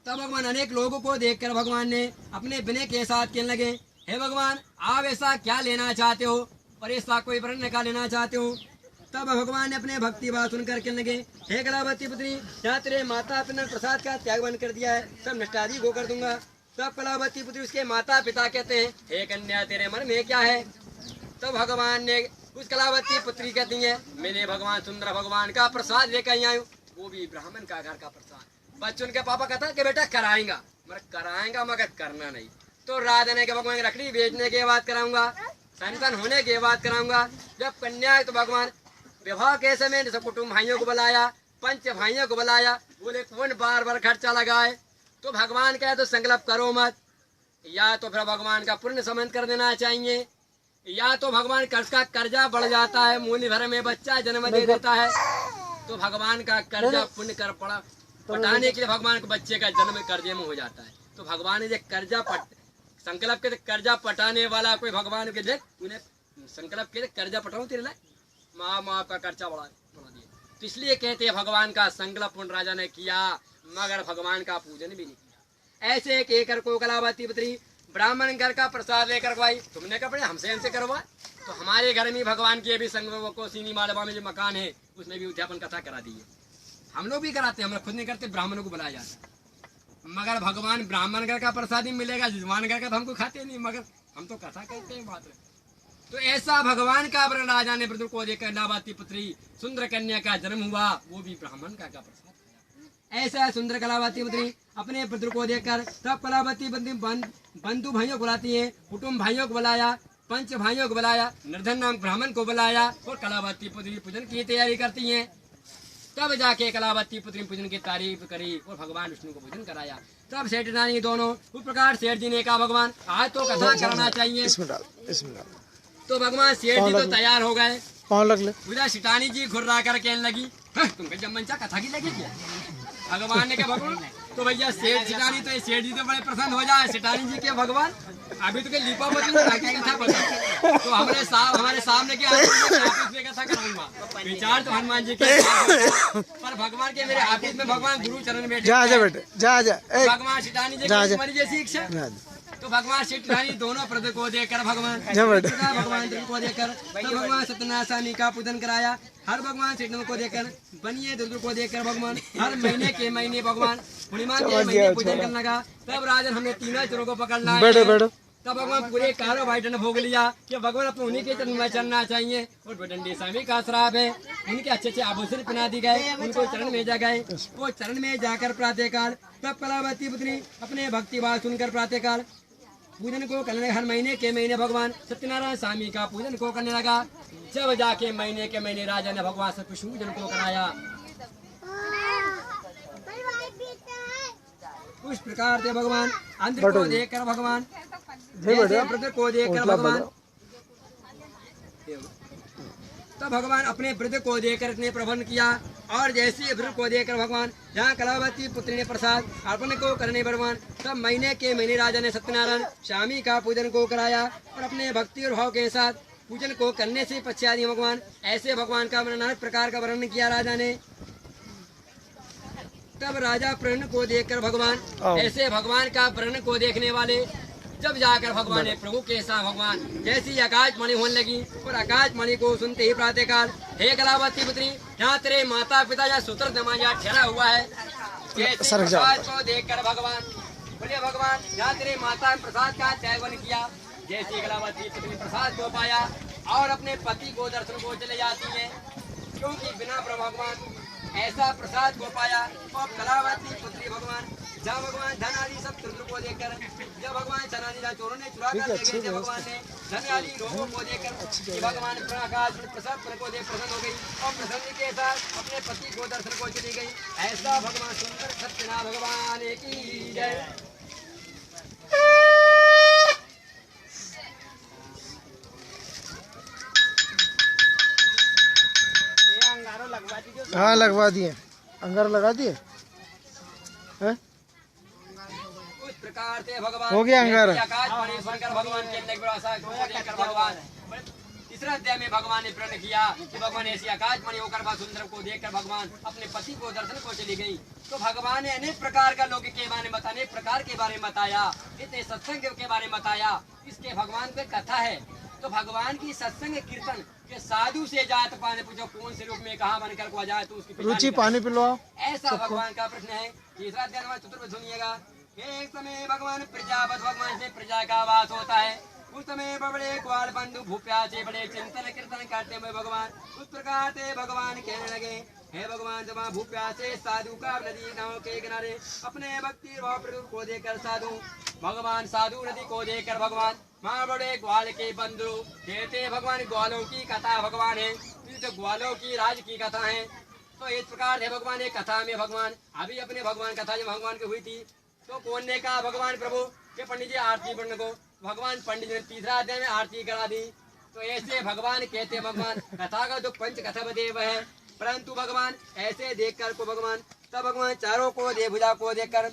तब भगवान अनेक लोगों को देखकर भगवान ने अपने विनय के साथ कहने लगे हे भगवान आप ऐसा क्या लेना चाहते हो और ऐसा कोई वर्ण का लेना चाहते हो। तब भगवान ने अपने भक्ति बात सुनकर कहने लगे हे कलावती पुत्री जहाँ तेरे माता पिता ने प्रसाद का त्याग बंद कर दिया है सब नष्टादि को कर दूंगा। तब कलावती पुत्री उसके माता पिता कहते हैं हे कन्या तेरे मन में क्या है। तब भगवान ने उस कलावती पुत्री कहती है मैंने भगवान सुंदर भगवान का प्रसाद लेकर आई हूँ, वो भी ब्राह्मण का घर का प्रसाद। बच्चों के पापा कहता कि बेटा कराएंगा मगर करना नहीं। तो राधने के भगवान रखड़ी बेचने के बाद कराऊंगा, संतान होने के बाद कराऊंगा। जब कन्या तो भगवान विवाह के समय सब कुटुंब भाइयों को बुलाया, पंच भाइयों को बुलाया, बोले कौन बार बार खर्चा लगाए। तो भगवान कहे तो संकल्प करो मत, या तो फिर भगवान का पुण्य संबंध कर देना चाहिए, या तो भगवान कर्ज का कर्जा बढ़ जाता है, मूल्य भर में बच्चा जन्म दे देता है तो भगवान का कर्जा पुण्य कर पटाने के लिए भगवान के बच्चे का जन्म कर्जे में हो जाता है। तो भगवान ने कर्जा संकल्प के कर्जा पटाने वाला कोई भगवान के देख उन्हें संकल्प के कर्जा पटाऊं तेरे लिए माँ का कर्जा बढ़ा दिया। तो इसलिए कहते हैं भगवान का संकल्प उन राजा ने किया मगर भगवान का पूजन भी नहीं किया। ऐसे एक एकर को कलावती पुत्री ब्राह्मण घर का प्रसाद लेकर करवाई, तुमने कपड़े हमसे करवा। तो हमारे घर में भगवान के भी संग को सीनी मालवा में जो मकान है उसमें भी उद्यापन कथा करा दी है। हम लोग भी कराते हैं, हम लोग खुद नहीं करते, ब्राह्मणों को बुलाया जाता है। मगर भगवान ब्राह्मण घर का प्रसाद ही मिलेगा, जजमान घर का तो हमको खाते नहीं, मगर हम तो कथा करते हैं मात्र। तो ऐसा भगवान का वर्ण राजा ने प्रभु को देखकर कलावती पुत्री सुंदर कन्या का जन्म हुआ, वो भी ब्राह्मण का प्रसाद खाया। ऐसा सुंदर कलावती पुत्री अपने पुत्र को देखकर तब कलावती बंधु भाइयों को बुलाती है, कुटुंब भाइयों को बुलाया, पंच भाइयों को बुलाया, निर्धन नाम ब्राह्मण को बुलाया और कलावती पुत्री पूजन की तैयारी करती है। तब जाके कलावती पुत्री पूजन की तारीफ करी और भगवान विष्णु को पूजन कराया। तब सेठ रानी दोनों उस प्रकार सेठ जी ने कहा भगवान आज तो कथा करना चाहिए। इसमें तो भगवान सेठ जी तो तैयार हो गए। उधर सिटानी जी घुर्रा कर कहने लगी तुमको जब मंचा कथा की लगी क्या। भगवान ने कहा भगवान तो भैया सेठ सिटानी तो सेठ जी तो बड़े प्रसन्न हो जाए। सिटानी जी के भगवान अभी तो लीपा तो हमारे सामने के ऑफिस में कथा कराऊंगा विचार तो हनुमान जी के पर भगवान के मेरे ऑफिस में भगवान गुरु चरण में भगवान सिटानी जी की जैसी इच्छा। तो भगवान सिटानी दोनों प्रद को देखकर भगवान को देखकर तो भगवान सत्यनारायण का पूजन कराया। हर भगवान सिद्धों को देखकर बनिए दुर्ग को देखकर भगवान हर महीने के महीने भगवान पूर्णिमा के महीने पूजन करने लगा। तब राजन हमने तीनों चोरों को पकड़ना है। तब भगवान पूरे कारो भाई दंड भोग लिया कि भगवान अपने उन्हीं के चरण में चलना चाहिए। और डंडी स्वामी का श्राप है, उनके अच्छे आभूषण पहना दी गए, उनको चरण में जा गए। वो चरण में जाकर प्रातःकाल तब कलावती पुत्री अपने भक्ति बात सुनकर प्रातःकाल पूजन को करने हर महीने के महीने भगवान सत्यनारायण स्वामी का पूजन को करने लगा। जब जाके महीने के महीने राजा ने भगवान से पूजन को कराया। उस प्रकार से भगवान अंदर को देखकर भगवान जय बढ़िया ब्रज को देखकर भगवान तब भगवान अपने ब्रज को देखकर इतने प्रबंध किया और जैसे ब्रज को देखकर भगवान जहाँ कलावती पुत्री ने प्रसाद अर्पण को करने भगवान तब महीने के महीने राजा ने सत्यनारायण स्वामी का पूजन को कराया और अपने भक्ति और भाव के साथ पूजन को करने से पश्चात भगवान ऐसे भगवान का नाना प्रकार का वर्णन किया राजा ने। तब राजा प्रण को देखकर भगवान ऐसे भगवान का प्रण को देखने वाले जब जाकर भगवान ने प्रभु के साथ भगवान जैसी आकाशवाणी होने लगी और आकाशवाणी को सुनते ही प्रातःकाल हे कलावती पुत्री यहाँ तेरे माता पिता या सूत्र दमाया ठहरा हुआ है प्रसाद को देखकर भगवान बोले भगवान यहाँ तेरे माता प्रसाद का त्यागन किया। जैसी कलावती पुत्री प्रसाद को पाया और अपने पति को दर्शन को चले जाती है क्योंकि बिना भगवान ऐसा प्रसाद को पाया और कलावती पुत्री भगवान जब भगवान धन आदि सब चंद्र को देखकर जब भगवान धनादि चोरों ने चुरा कर ले गए भगवान ने धन आदि लोगों को देखकर भगवान प्रकाश प्रसाद को देख प्रसन्न हो गई और प्रसन्न के साथ अपने पति को दर्शन को चली गई। ऐसा भगवान सुंदर सत्यनारायण भगवान की जय। हाँ लगवा दिए अंगार लगा दिए हैं उस प्रकार से भगवान हो गया अंगार आकाशवाणी सुनकर भगवान के भगवान तीसरा अध्याय में भगवान ने प्रण किया कि भगवान ऐसी आकाशवाणी होकर सुंदर को देखकर भगवान अपने पति को दर्शन को चली गई। तो भगवान ने अनेक प्रकार का लोग के बारे में बताया अनेक प्रकार के बारे में बताया इतने सत्संग के बारे में बताया। इसके भगवान की कथा है तो भगवान की सत्संग कीर्तन के साधु से जात पाने पूछो कौन से रूप में कहाँ बनकर को जाए तो उसकी रुचि पानी पिलवाओ ऐसा भगवान का प्रश्न है। तीसरा अध्याय में चतुर्थ सुनिएगा। एक समय भगवान प्रजापत भगवान से प्रजा का वास होता है। उस समय बड़े ग्वाल बंधु भूप्या से बड़े चिंतन कीर्तन करते हुए भगवान उस प्रकार से भगवान कहने लगे हे भगवान जब भूप्या से साधु का नदी नाव के किनारे अपने भक्ति भाव प्रभु को देखकर साधु भगवान साधु नदी को देखकर भगवान माँ बड़े ग्वाल के बंधु कहते भगवान ग्वालों की कथा भगवान है तो ग्वालों की राज की कथा है। तो इस प्रकार है भगवान एक कथा में भगवान अभी अपने भगवान कथा जब भगवान की हुई थी तो कौन ने कहा भगवान प्रभु के पंडित जी आरती पढ़ने को भगवान पंडित ने तीसरा अध्याय में आरती करा दी। तो ऐसे भगवान कहते भगवान कथा का जो पंच कथा देव है परंतु भगवान ऐसे देखकर को भगवान तब भगवान चारों को देवभुजा को देखकर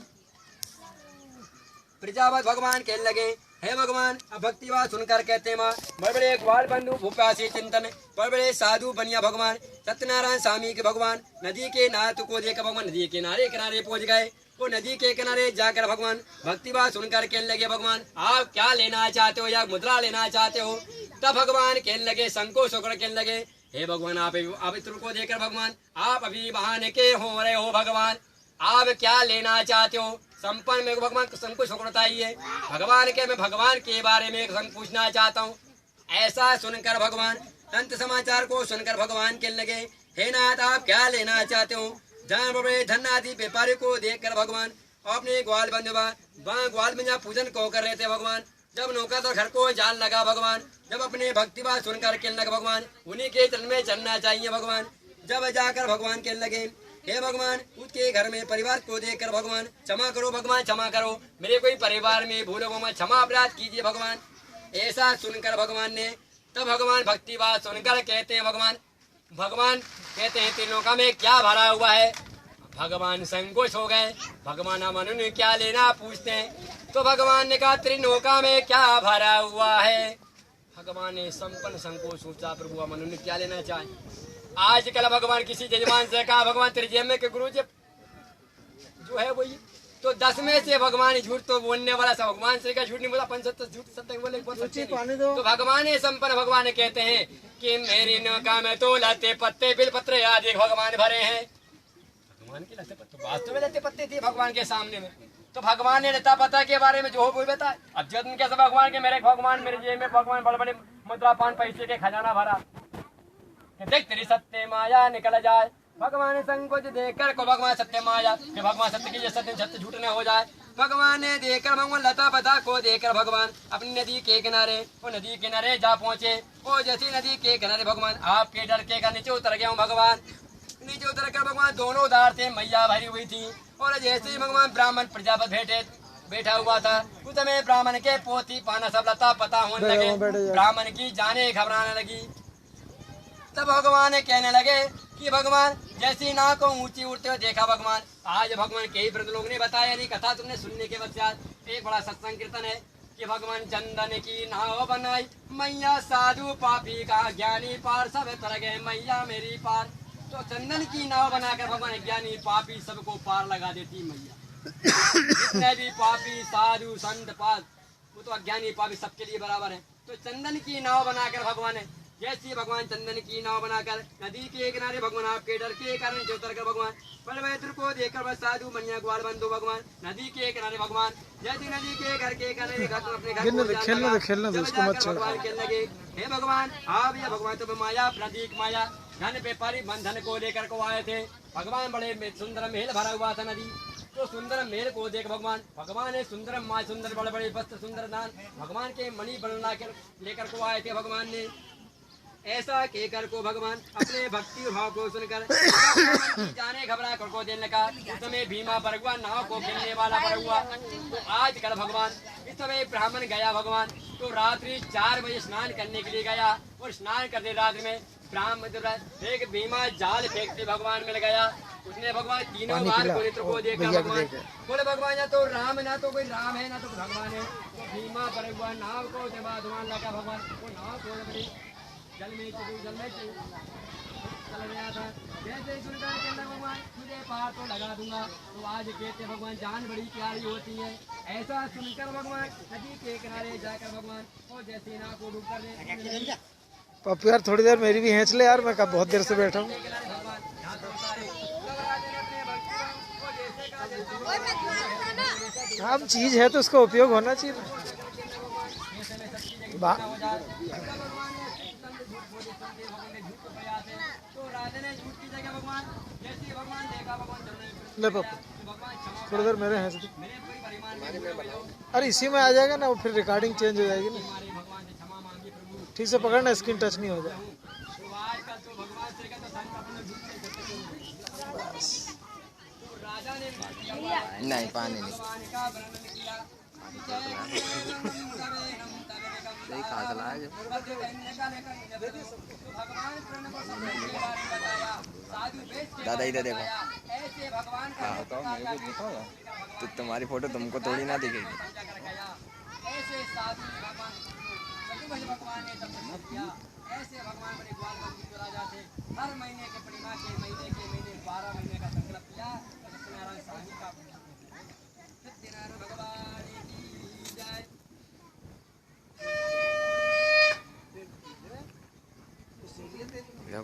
प्रजापत भगवान कहने लगे हे भगवान अब भक्तिवाद सुनकर कहते माँ बड़े बड़े ग्वाल बंधु भूप्यासी चिंतन बड़े बड़े साधु बनिया भगवान सत्यनारायण स्वामी के भगवान नदी के नाथ को देखकर भगवान नदी के किनारे पहुंच गए। वो नदी के किनारे जाकर भगवान भक्तिवाद सुनकर कहने लगे भगवान आप क्या लेना चाहते हो या मुद्रा लेना चाहते हो। तब भगवान कहने लगे संकोच होकर कहने लगे हे भगवान आप पवित्र को देखकर भगवान आप अभी बहाने के हो रहे हो भगवान आप क्या लेना चाहते हो। संपन्न में भगवान संकोच होकर बताइए भगवान के मैं भगवान के बारे में पूछना चाहता हूँ। ऐसा सुनकर भगवान अंत समाचार को सुनकर भगवान कहने लगे हे नाथ आप क्या लेना चाहते हो। जहाँ बड़े धन आदि व्यापारी को देखकर भगवान अपने ग्वाल बंधु वहाँ ग्वाल में पूजन को कर रहे थे भगवान जब नौका तो घर को जान लगा भगवान जब अपने भक्तिवाद सुनकर कहने लगे भगवान उन्हीं के चरण में चलना चाहिए भगवान। जब जाकर भगवान कहने लगे हे भगवान उसके घर में परिवार को देखकर भगवान क्षमा करो भगवान क्षमा करो मेरे कोई परिवार में भूल हो क्षमा अपराध कीजिए भगवान। ऐसा सुनकर भगवान ने तब भगवान भक्तिवाद सुनकर कहते हैं भगवान कहते हैं त्रिलोका में क्या भरा हुआ है। भगवान संकोच हो गए भगवान मनु ने क्या लेना पूछते हैं तो भगवान ने कहा त्रिलोका में क्या भरा हुआ है। भगवान ने संपन्न संकोच सोचा प्रभु मनु ने क्या लेना चाहे। आजकल भगवान किसी जजमान से कहा भगवान तेरे जेब में के गुरु जी जो है वही तो 10 में से भगवान झूठ तो बोलने वाला सब भगवान से का झूठ नहीं बोला 75 झूठ सत्य बोले तो भगवान संपन्न भगवान कहते हैं कि मेरी नौका में तो लते पत्ते बिल पत्रे आदि भगवान भरे हैं। भगवान के लते पत्ते वास्तव में लते पत्ते थे भगवान के सामने में तो भगवान ने लता पता के बारे में जो हो वो बताया। अब जब कैसे भगवान के मेरे जेब में भगवान बड़े बड़े मुद्रा पान पैसे के खजाना भरा देख तेरी सत्य माया निकल जाए। भगवान संकोच देखकर को भगवान सत्य माया कि भगवान सत्य की सत्य सत्य झूठ न हो जाए। भगवान ने देखकर भगवान लता पता को देखकर भगवान अपनी नदी के किनारे वो नदी किनारे जा पहुंचे। वो जैसी नदी के किनारे भगवान आपके डर के का नीचे उतर गया हूँ। भगवान नीचे उतर कर भगवान दोनों धार से मैया भरी हुई थी और जैसे ही भगवान ब्राह्मण प्रजापति बैठा हुआ था उस समय ब्राह्मण के पोती पाना सब लता पता होने लगे। ब्राह्मण की जाने घबराने लगी। तब भगवान कहने लगे कि भगवान जैसी नाव को ऊंची उड़ते हुए देखा भगवान। आज भगवान कई वृद्ध लोगों ने बताया नहीं कथा तुमने सुनने के पश्चात एक बड़ा सत्संग कीर्तन है कि भगवान चंदन की नाव बनाई मैया साधु पापी का ज्ञानी पार सब तर गए मैया मेरी पार। तो चंदन की नाव बनाकर भगवान ज्ञानी पापी सबको पार लगा देती मैया। जितने भी पापी साधु संत पास वो तो अज्ञानी पापी सबके लिए बराबर है। तो चंदन की नाव बनाकर भगवान है जैसी भगवान चंदन की नाव बनाकर नदी के किनारे भगवान आपके डर के कारण नीचे उतर कर भगवान बलभद्र को देखकर बस साधु मनिया ग्वाल बंधु भगवान नदी के किनारे भगवान जैसी नदी के घर के किनारे अपने घर खेलने दो उसको मत छोड़। भगवान कहने लगे हे भगवान आप या भगवान तो माया प्रतीक माया धन व्यापारी बंधन को लेकर को आए थे। भगवान बड़े सुंदर महल भरा हुआ था नदी तो सुंदर मेल को देख भगवान ने सुंदर माँ सुंदर बड़े बड़े वस्त्र सुंदर दान भगवान के मणि बना कर लेकर को आए थे। भगवान ने ऐसा कहकर को भगवान अपने भक्ति भाव को सुनकर जाने घबरा कर को देने लगा। उस समय भीमा पर हुआ नाव को खेलने वाला पर हुआ। तो आज कल भगवान इस समय ब्राह्मण गया भगवान तो रात्रि 4 बजे स्नान करने के लिए गया और स्नान करते रात्रि में ब्राह्मण एक भीमा जाल फेंकते भगवान मिल गया। उसने भगवान तीनों बार को नेत्र को देखा भगवान बोले भगवान या तो राम ना तो कोई राम है ना तो भगवान है। तो भीमा पर हुआ नाव को धुआं लगा भगवान वो नाव को जल में चल गया था। जैसे सुनकर कहना भगवान तुझे पार तो लगा दूंगा। तो आज कहते भगवान जान बड़ी प्यारी होती है। ऐसा सुनकर भगवान नदी के किनारे जाकर भगवान और जैसे नाव को डूब कर पप्पू यार थोड़ी देर मेरी भी खींच ले यार मैं बहुत देर से बैठा हूँ। अब चीज है तो उसका उपयोग होना चाहिए। ले पप्पू थोड़ी देर मेरे हैं अरे इसी में आ जाएगा ना वो फिर रिकॉर्डिंग चेंज हो जाएगी ना। ठीक से पकड़ना स्क्रीन टच नहीं हो जाए। नहीं पानी नहीं दादा इधर देखो। हाँ तो मेरे को दिखाओ तो तुम्हारी फोटो तुमको थोड़ी ना दिखेगी। ऐसे भगवान बड़े ग्वाल बंधु राजा थे। हर महीने के पूर्णिमा के महीने 12 महीने का संकल्प किया सत्यनारायण स्वामी का सत्यनारायण भगवान की जय।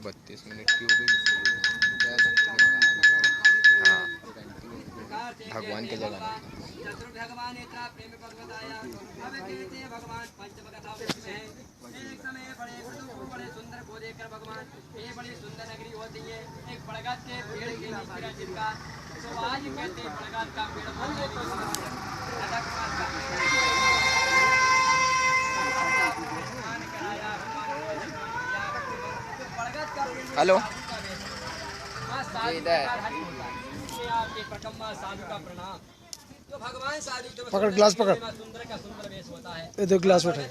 32 मिनट की हो गई। हाँ भगवान के जगह भगवान इतना प्रेम भगवत आया। अब कहते हैं भगवान पंचमकथा में है। एक समय बड़े सुंदर को देखकर भगवान ये बड़ी सुंदर नगरी होती है। एक बड़गद के पेड़ के नीचे जिनका तो आज कहते हैं बड़गद का पेड़ हेलो साधु का प्रणाम। तो भगवान साधु पकड़ ग्लास पकड़ सुंदर का सुंदर वेश होता है। ये दो ग्लास उठा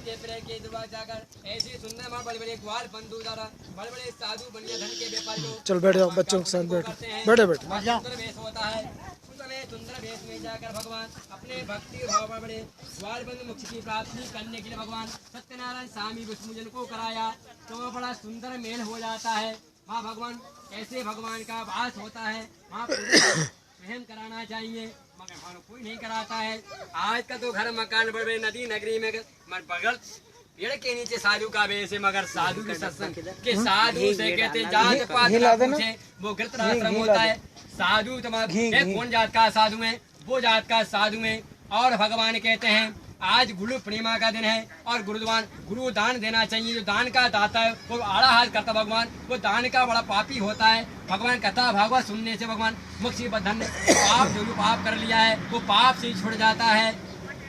जाकर ऐसे सुंदर बड़े बड़े ग्वाल बंधु द्वारा बड़े बड़े साधु बनिया धन के व्यापारी को चल बैठ जाओ बच्चों के साथ बैठो बैठे बैठे सुंदर वेश होता है। उस समय सुंदर वेश में जाकर भगवान अपने भक्ति भाव बड़े ग्वाल बंधु मुक्ति की प्राप्ति करने के लिए भगवान सत्यनारायण स्वामी विष्णुजन को कराया। तो बड़ा सुंदर मेल हो जाता है। वहाँ भगवान ऐसे भगवान का वास होता है। वहाँ प्रेम कराना चाहिए मगर मानो कोई नहीं कराता है। आज का तो घर मकान बड़े नदी नगरी में बगल पेड़ के नीचे साधु का वेश है मगर साधु के सत्संग के साधु से कहते जात पात पूछे वो घृतराश्रम होता है। साधु तुम्हारे कौन जात का साधु है वो जात का साधु है। और भगवान कहते हैं आज गुरु पूर्णिमा का दिन है और गुरु दान देना चाहिए। जो दान का दाता है वो आड़ा हाथ करता भगवान वो दान का बड़ा पापी होता है। भगवान कथा भागवत सुनने से भगवान मुक्ति बंधन पाप जो पाप कर लिया है वो पाप से छुट जाता है।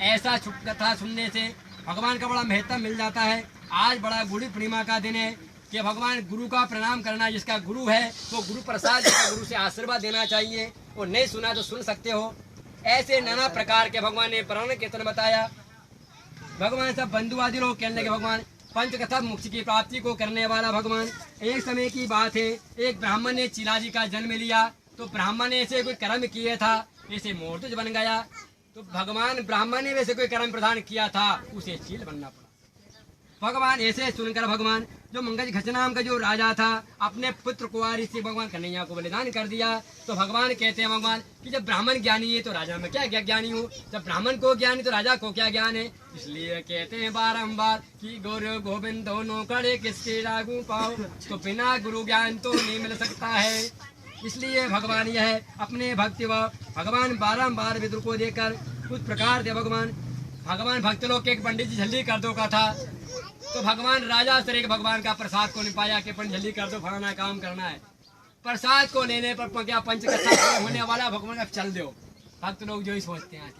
ऐसा कथा सुनने से भगवान का बड़ा महत्व मिल जाता है। आज बड़ा गुरु पूर्णिमा का दिन है। कि भगवान गुरु का प्रणाम करना, जिसका गुरु है वो गुरु प्रसाद, जिसका गुरु से आशीर्वाद देना चाहिए। वो नहीं सुना तो सुन सकते हो। ऐसे नाना प्रकार के भगवान ने पुराण कीर्तन बताया। भगवान सब बंधु आदि लोग कहने लगे भगवान पंचकथा मोक्ष की प्राप्ति को करने वाला भगवान। एक समय की बात है, एक ब्राह्मण ने चिला जी का जन्म लिया। तो ब्राह्मण ने ऐसे कोई कर्म किए था, ऐसे मूर्ति बन गया। तो भगवान ब्राह्मण ने वैसे कोई कर्म प्रदान किया था, उसे चील बनना पड़ा। भगवान ऐसे सुनकर भगवान जो मंगज घच नाम का जो राजा था, अपने पुत्र कुंवारी से भगवान कन्हैया को बलिदान कर दिया। तो भगवान कहते हैं भगवान कि जब ब्राह्मण ज्ञानी है तो राजा में क्या ज्ञानी हूँ, जब ब्राह्मण को ज्ञानी तो राजा को क्या ज्ञान है। इसलिए कहते हैं बारंबार कि गुरु गोविंद दोनों कड़े किसके लागू पाओ, तो बिना गुरु ज्ञान तो नहीं मिल सकता है। इसलिए भगवान यह अपने भक्ति व भगवान बारंबार विदुर को देकर कुछ प्रकार दे भगवान भक्त लोग के एक पंडित जी जल्दी कर दो का था। तो भगवान राजा सर एक भगवान का प्रसाद को नहीं पाया कि पंडित जल्दी कर दो, फलाना काम करना है। प्रसाद को लेने पर क्या पंचकथा होने वाला भगवान का चल दो। भक्त लोग जो ही सोचते हैं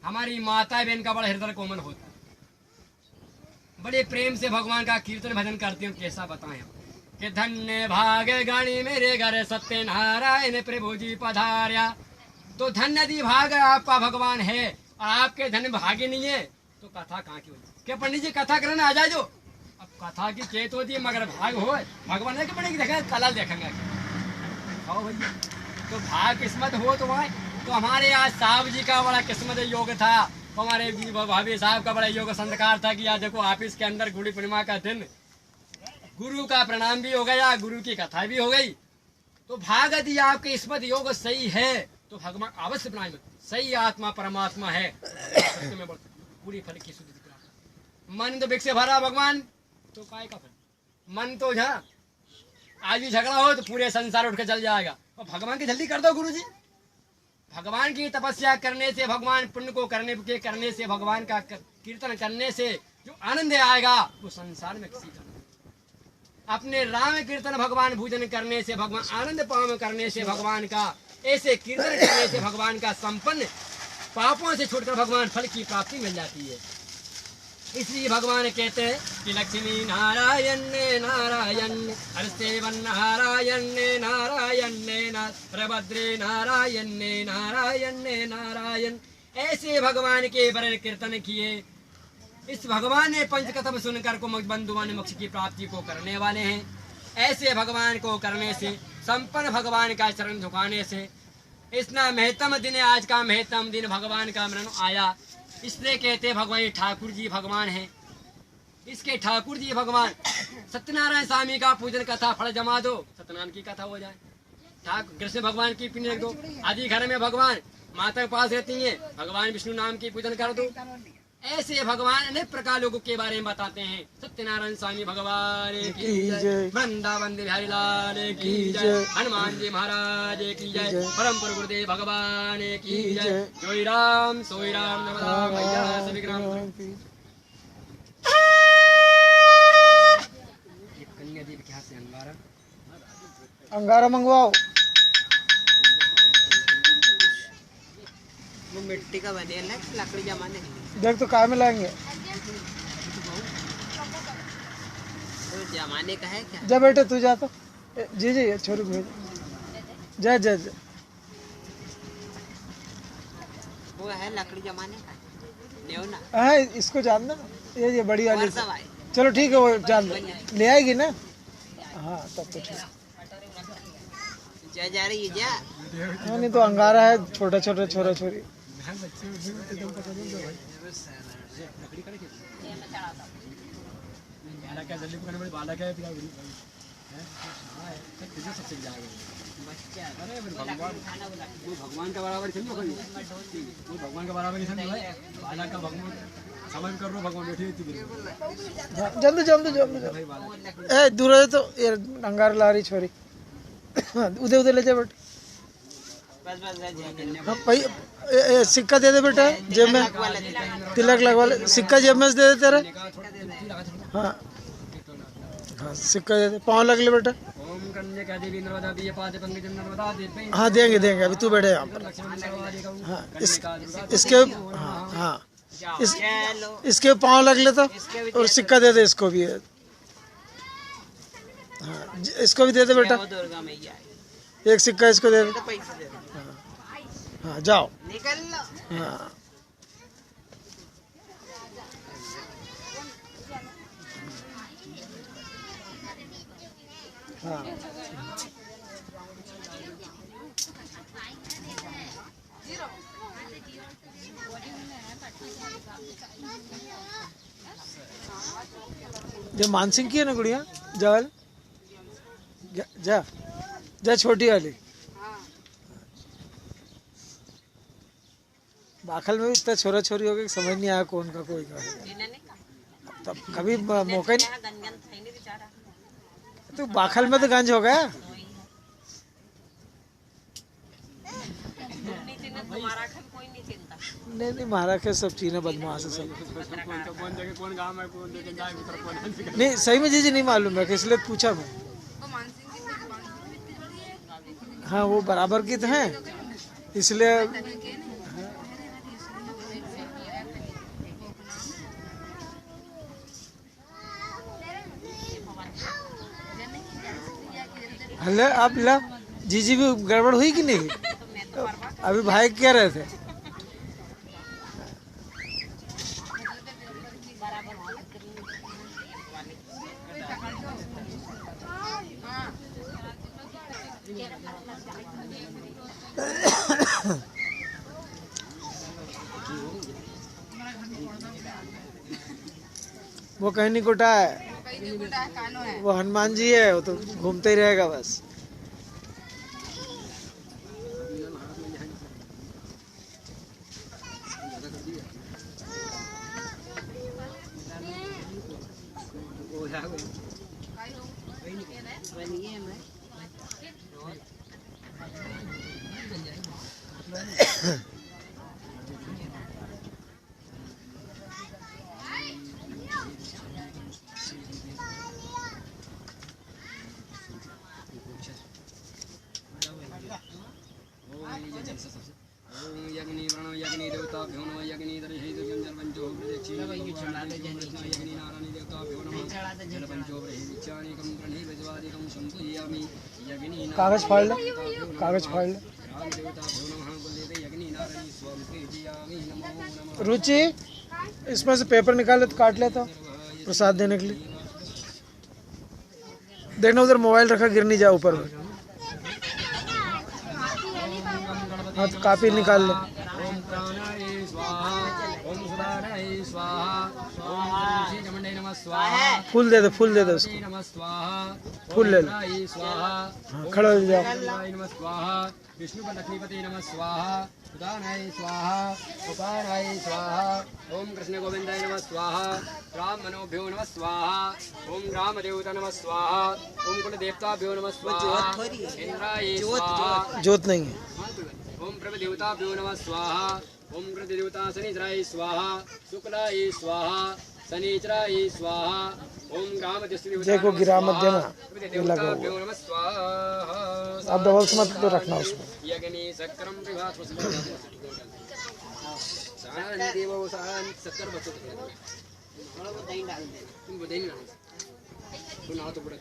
हमारी माता बहन का बड़ा हृदय कोमल होता है, बड़े प्रेम से भगवान का कीर्तन भजन करते हैं। कैसा बताएं कि धन्य भाग्य गणी मेरे घर सत्यनारायण प्रभु जी पधार्या। तो धन्य दी भाग आपका भगवान है और आपके धन्य भाग्य नहीं है तो कथा कहाँ की होगी। क्या पंडित जी कथा करने आ जाए जो, अब कथा की चेत होती है मगर भाग हो भगवान ने बड़े देखा कला देखेंगे भैया। तो भाग किस्मत हो तो वहाँ तो हमारे आज साहब जी का बड़ा किस्मत योग था, हमारे भाभी साहब का बड़ा योग संस्कार था कि आज देखो ऑफिस के अंदर गुड़ी पूर्णिमा का दिन गुरु का प्रणाम भी हो गया, गुरु की कथा भी हो गई। तो भाग यदि आपके किस्मत योग सही है तो भगवान अवश्य प्रणाम। सही आत्मा परमात्मा है में पूरी फल की शुद्धि। मन तो विक से भरा भगवान तो काय का फल। मन तो जहाँ आज भी झगड़ा हो तो पूरे संसार उठ के चल जाएगा। और भगवान की जल्दी कर दो गुरु जी। भगवान की तपस्या करने से, भगवान पुण्य को करने से, भगवान का कीर्तन करने से जो आनंद आएगा वो संसार में किसी का। अपने राम कीर्तन भगवान भूजन करने से, भगवान आनंद पाम करने से, भगवान का ऐसे कीर्तन करने से भगवान का संपन्न पापों से छूटकर भगवान फल की प्राप्ति मिल जाती है। इसलिए भगवान कहते हैं कि लक्ष्मी नारायण नारायण हरसेवन नारायण नारायण प्रभद्रे नारायण नारायण नारायण। ऐसे भगवान के बड़े कीर्तन किए। इस भगवान ने पंचकथा सुनकर को बंधुवान मोक्ष की प्राप्ति को करने वाले हैं। ऐसे भगवान को करने से, संपन्न भगवान का चरण झुकाने से इतना महत्तम दिन, आज का महत्तम दिन भगवान का मरण आया। इसलिए कहते हैं भगवान ठाकुर जी भगवान है। इसके ठाकुर जी भगवान सत्यनारायण स्वामी का पूजन कथा फल जमा दो, सत्यनारायण की कथा हो जाए। ठाकुर कृष्ण भगवान की पुण्य रख दो। आदि घर में भगवान माता के पास रहती है, भगवान विष्णु नाम की पूजन कर दो। ऐसे भगवान अनेक प्रकार लोगों के बारे में बताते हैं। सत्यनारायण स्वामी भगवान की जय, वृंदावन बिहारी लाल की जय, हनुमान जी महाराज की जय, परम गुरुदेव भगवान की जय। जोई राम सोई राम नमः भैया सभी ग्राम। कन्या देवी के हाथ से अंगारा मंगवाओ। वो मिट्टी का बनेला लकड़ी जमाने देख तो काय में लाएंगे। तो जमाने का है क्या? जा बेटे तू जा तो। जी जी छोरू भेज। जा जा जा। वो है लकड़ी जमाने का नेवना। हाँ इसको जान दो ना, ये बड़ी वाली। सब आए। चलो ठीक है वो जान दो, ले आएगी ना। हाँ तब तो ठीक। जा रही है जा। हाँ नहीं तो अंगारा है, छोटा छोटा छोरा छोरी। भगवान का बराबर समझो, वो भगवान का बराबर समझो है। बालक का भगवान समझ कर रो, भगवान बैठे जल्दी जल्दी जल्दी। ए दूर है तो ये अंगारा ला रही छोरी। उधर उधर ले जा बेटे। हाँ भाई सिक्का दे दे बेटा, जेब में तिलक लगवा ले। सिक्का जेब में दे दे तेरा। हाँ हाँ सिक्का दे दे, पाँव लग ले बेटा। हाँ देंगे देंगे, अभी तू बैठे यहाँ पर। हाँ इसके हाँ हाँ इसके पाँव लग ले तो, और सिक्का दे दे इसको भी। हाँ इसको भी दे दे बेटा, वो दुर्गा मैया है। एक सिक्का इसको दे दे। तो पैसे दे दो। हाँ जाओ। निकल लो। हाँ हाँ जो मानसिंह की है ना गुड़िया, जावल जा जा, जा छोटी वाली। बाखल में भी इतना छोरा छोरी हो गया कि समझ नहीं आया कौन का कोई का है। तब कभी मौका नहीं, तो बाखल में तो गंज हो गया। नहीं नहीं महाराज के सब चीना बदमाश है सब। नहीं सही में जी नहीं मालूम है, इसलिए पूछा मैं। हाँ वो बराबर की तो है इसलिए। हले आप ला जीजी भी गड़बड़ हुई कि नहीं? अभी भाई कह रहे थे वो कहीं नहीं कुटा है, वो हनुमान जी है, वो तो घूमते ही रहेगा बस। कागज फाड़ ले, कागज फाड़ ले। रुचि इसमें से पेपर निकाल ले तो काट लेता प्रसाद देने के लिए। देखना उधर मोबाइल रखा, गिर नहीं जाए ऊपर में। हाँ तो कापी निकाल ले। फूल दे दे, फूल दे दे उसको, फूल ले लो। हाँ खड़ा हो जाओ। विष्णु लक्ष्मीपति नमः स्वाहा, उदानाय स्वाहा, उपानाय स्वाहा, ओम कृष्ण गोविंदाय नमः स्वाहा, राम मनोभ्यो नमः स्वाहा, ओम राम देवता नमः स्वाहा, ओम कुल देवताभ्यो नमः स्वाहा, इंद्राय स्वाहा। जोत नहीं है। ओम प्रभ देवताभ्यो नमः स्वाहा, ओम कृत देवता शनिचराय स्वाहा, शुक्लाय स्वाहा, शनिचराय स्वाहा, ओम ग्राम देखो गिरा मत देना, ये लगा हुआ। नमः स्वाहा। आप डबल से मत तो रखना उसमें। यज्ञनी सक्करम प्रभात शांति वो शांति सक्कर बच्चों थोड़ा बहुत दही डाल दे। तुमको देनी ना तू ना तो बड़ा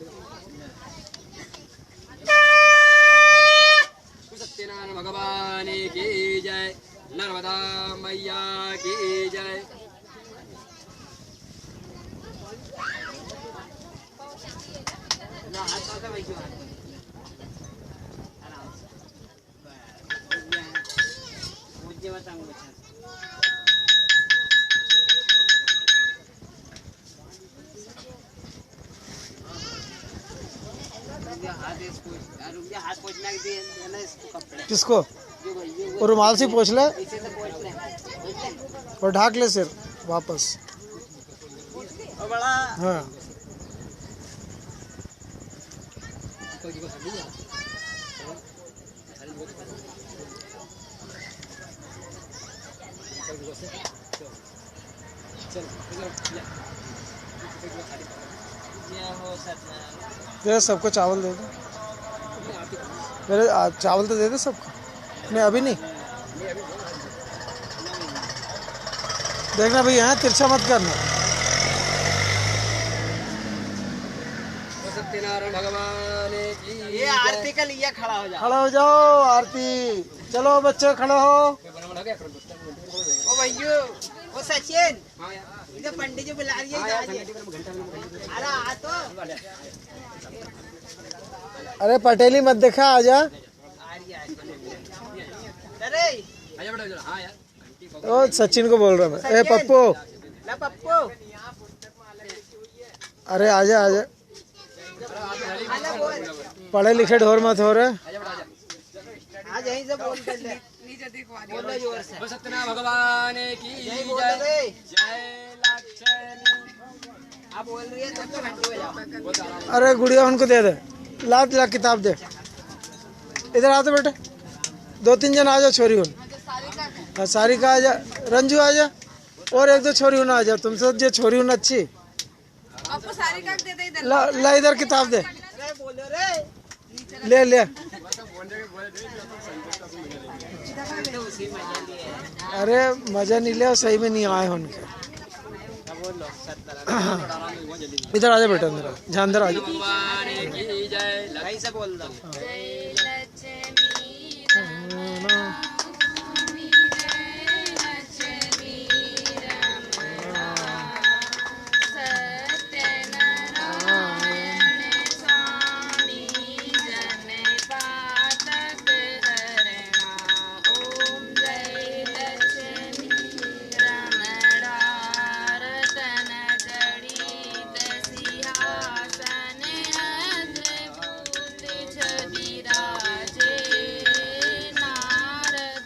सत्यनारायण भगवान की जय, नर्मदा मैया की जय। हाथ पासा वैसे आराम से मुझे बताऊंगा अच्छा। हाथ पोछना देना इसको कपड़े। किसको? और रुमाल से पोछ ले और ढाक ले सिर वापस। और बड़ा हाँ दे सबको चावल दे दो। मेरे चावल तो दे दे सबको। नहीं अभी नहीं। देखना भैया यहाँ तिरछा मत करना। सत्यनारायण भगवान की ये आरती का लिया खड़ा हो जाओ। खड़ा हो जाओ आरती। चलो बच्चे खड़े हो। ओ भैया, ओ सचिन, इधर पंडित जी बुला रही है। अरे आ तो। अरे पटेली मत देखा, आजा। अरे आजा बेटा हाँ यार ओ सचिन को बोल रहा मैं। ए पप्पू, ला पप्पू, अरे आजा आजा। आला बोल। पढ़े लिखे ढोर मत हो रहे। आज यहीं से बोल कर ले। बोलो जोर से। वो सत्यनारायण भगवान की यही बोल जय रे। जय लक्ष्मी। आप बोल रही है तो घंटे हो जाओ। अरे गुड़िया उनको दे दे, ला ला किताब दे। इधर आते बेटे, 2-3 जन आ जाओ छोरी उन। हाँ सारिका आ जा, रंजू आ जा, और 1-2 छोरी उन आ जा। तुमसे जो छोरी उन अच्छी आपको सारिका दे दे इधर। ला, ला इधर किताब दे। अरे बोलो रे। ले ले। अरे मजा नहीं लिया, सही में नहीं आए उनके। इधर आ जा बेटा, अंदर आ जा, अंदर आ जा। भगवान की जय कहीं से बोल दो। जय लक्ष्मी सत्यनारायण स्वामी जन पातक हरणा। ओम जय लक्ष्मी रमणारतन जड़ित सिंहासन अद्भुत छवि राजे। नारद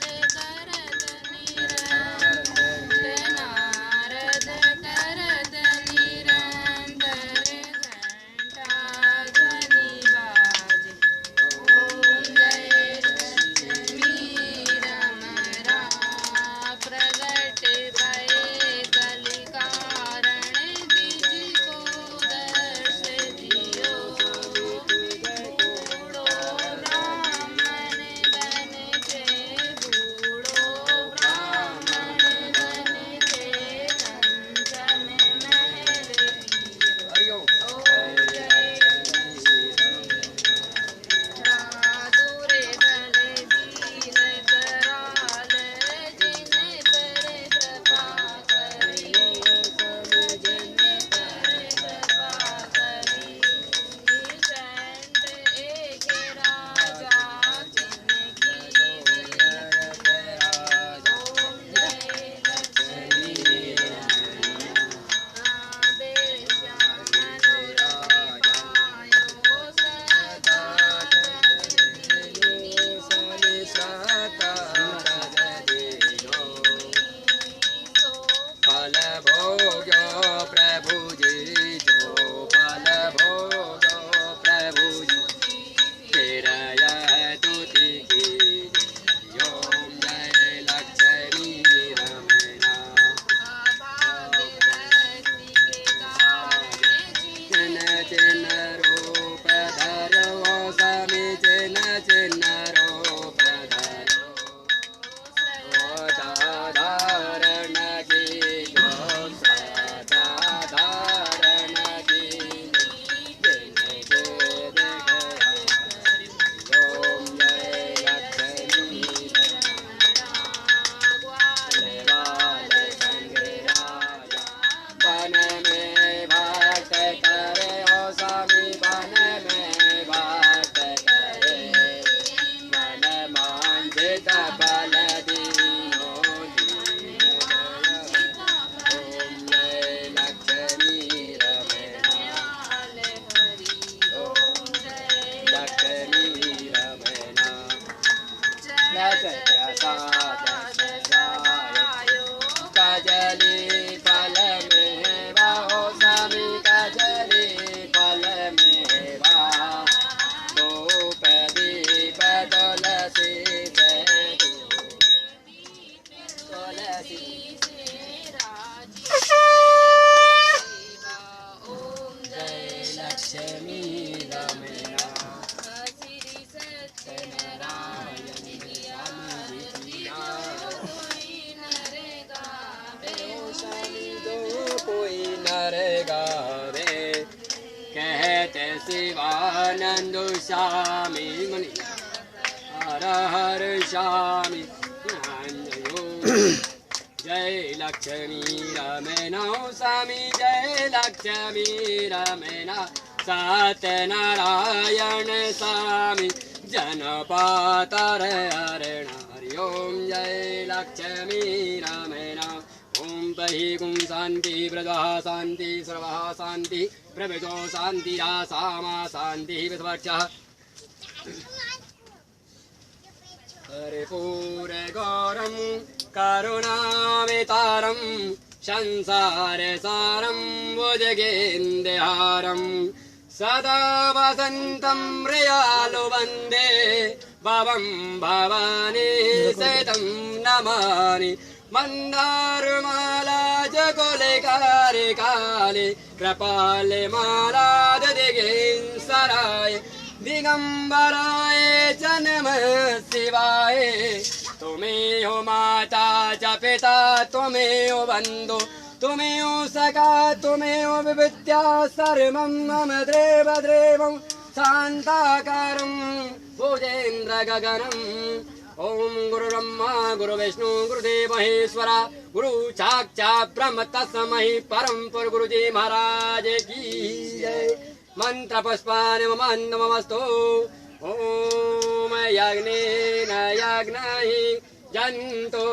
शिवानंद स्वामी मुनि हर हर स्वामी जय लक्ष्मी रमण स्वामी जय लक्ष्मी रमण सत्यनारायण स्वामी जनपातर हरण हरि ओम जय लक्ष्मी रमण ओम बहि गुं शांति प्रजा शांति सर्वः शांति प्रभजो शांति रासामा शांति विश्वक्षः हरिपूर गौरम करुणावितारम संसार सारम भुजगेन्द्रहारम सदा वसन्तं प्रियालु वन्दे भवं भवानी सहितं नमामि मन्दारमाला जगोलेकारे काले कृपाले माला दिगेन्सराय दिगंबराय च नमः शिवाय तुम्हें हो माता च पिता तुम्हें हो बंधु तुम्हें हो सखा तुम्हें हो विद्या सर्वं मम देव देवं शान्ताकारं भुजेन्द्र गगनम् ओम गुरु ब्रह्मा गुरु विष्णु गुरुदेव महेश्वरा गुरु साक्षात् ब्रह्म तस्मै परम पुरुष गुरुजी महाराज की जय मंत्र पुष्पानि ममस्तु ओम यज्ञेन यज्ञहि जन्तो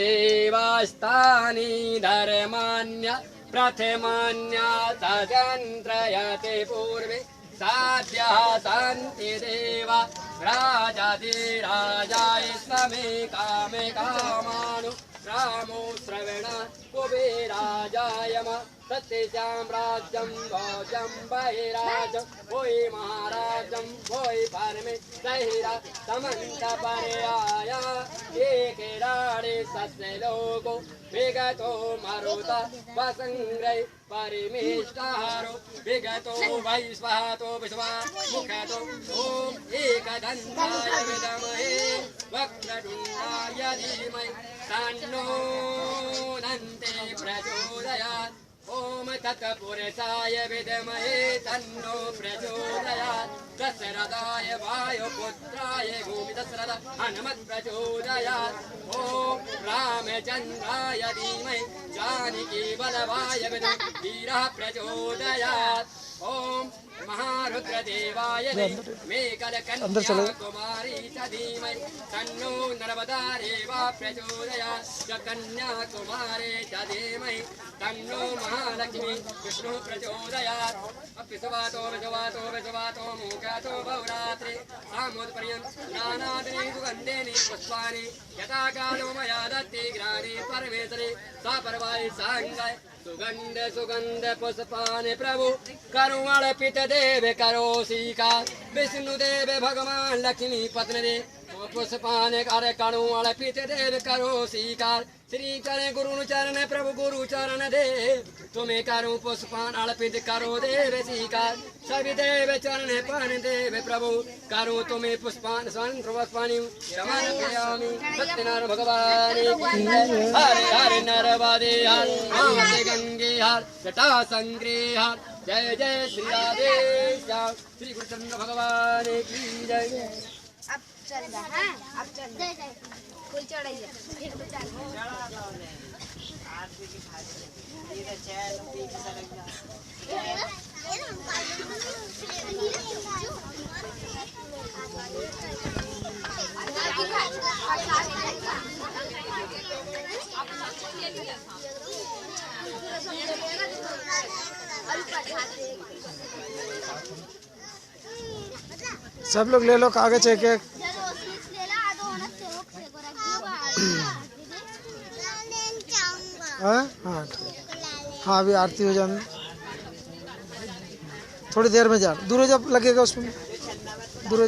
देवास्तानि धर्माण्य प्रथमान्य तदन्त्रयते पूर्वे साध्यः सन्ति देवा राजाधिराजाय समे कामे कामानु रामो श्रवण कुबेराजाय सत्यश्याम राज्यं भोजं बहिराज वै महाराजं वै परमे सहिरा समन्त पर्याय एकेराणे सस्य लोको विगतो मरुता वसंग्रह परिमेष्टारो विगतो वैश्वातो विश्वा मुखतो ओम एकदन्ताय विद्महे वक्रतुण्डाय धीमहि तन्नो दन्ते प्रचोदयात् ओम तत्पुरुषाय विद्महे तन्नो प्रचोदयात् दशरथाय वायुपुत्राय भूमि दशरथ हनुमत् प्रचोदयात् ओम रामचन्द्राय धीमहि जानकी वल्लभाय विद्महे वीरः प्रचोदयात् ओम महारुद्रदेवाय मेकलकन्या कुमारी च धीमहि तन्नो नर्मदादेवा प्रचोदयात् कन्याकुमारी च धीमहि तन्नो महालक्ष्मी विष्णु प्रचोदयात् अप्सवातो विजवातो विजवातो मुखातो बहुरात्रि सामुद्पर्यन्त नानादिनी सुगन्धेनि पुष्पाणि यथा कालो मया दत्ति ग्राणी परमेश्वरी सा परवायि साङ्गाय सुगंध सुगंध पुष्पानि प्रभु करुणार्पित देव करो स्वीकार विष्णुदेव भगवान लक्ष्मी पत्नी दे पुष्पानि कर करुणार्पित देव करो स्वीकार श्री चरण गुरु चरण प्रभु गुरु चरण दे तुम्हें करूं पुष्पान अर्पित करो देव स्वीकार सभी देव चरण पान देव प्रभु करूं तुम्हें पुष्पान स्वयं पुष्पानि समर्पयामि सत्यनारायण भगवान की हर हर नरवादे हर माते गंगे हर जटा संग्रे हर जय जय श्री राधे श्याम श्री गुरुचंद्र भगवान की जय अब चल रहा है अब चल कोई चढ़ाइए सब लोग ले लो कागज एक एक हाँ हाँ हाँ अभी आरती हो जाने थोड़ी देर में जा दूर जब लगेगा उसमें दूर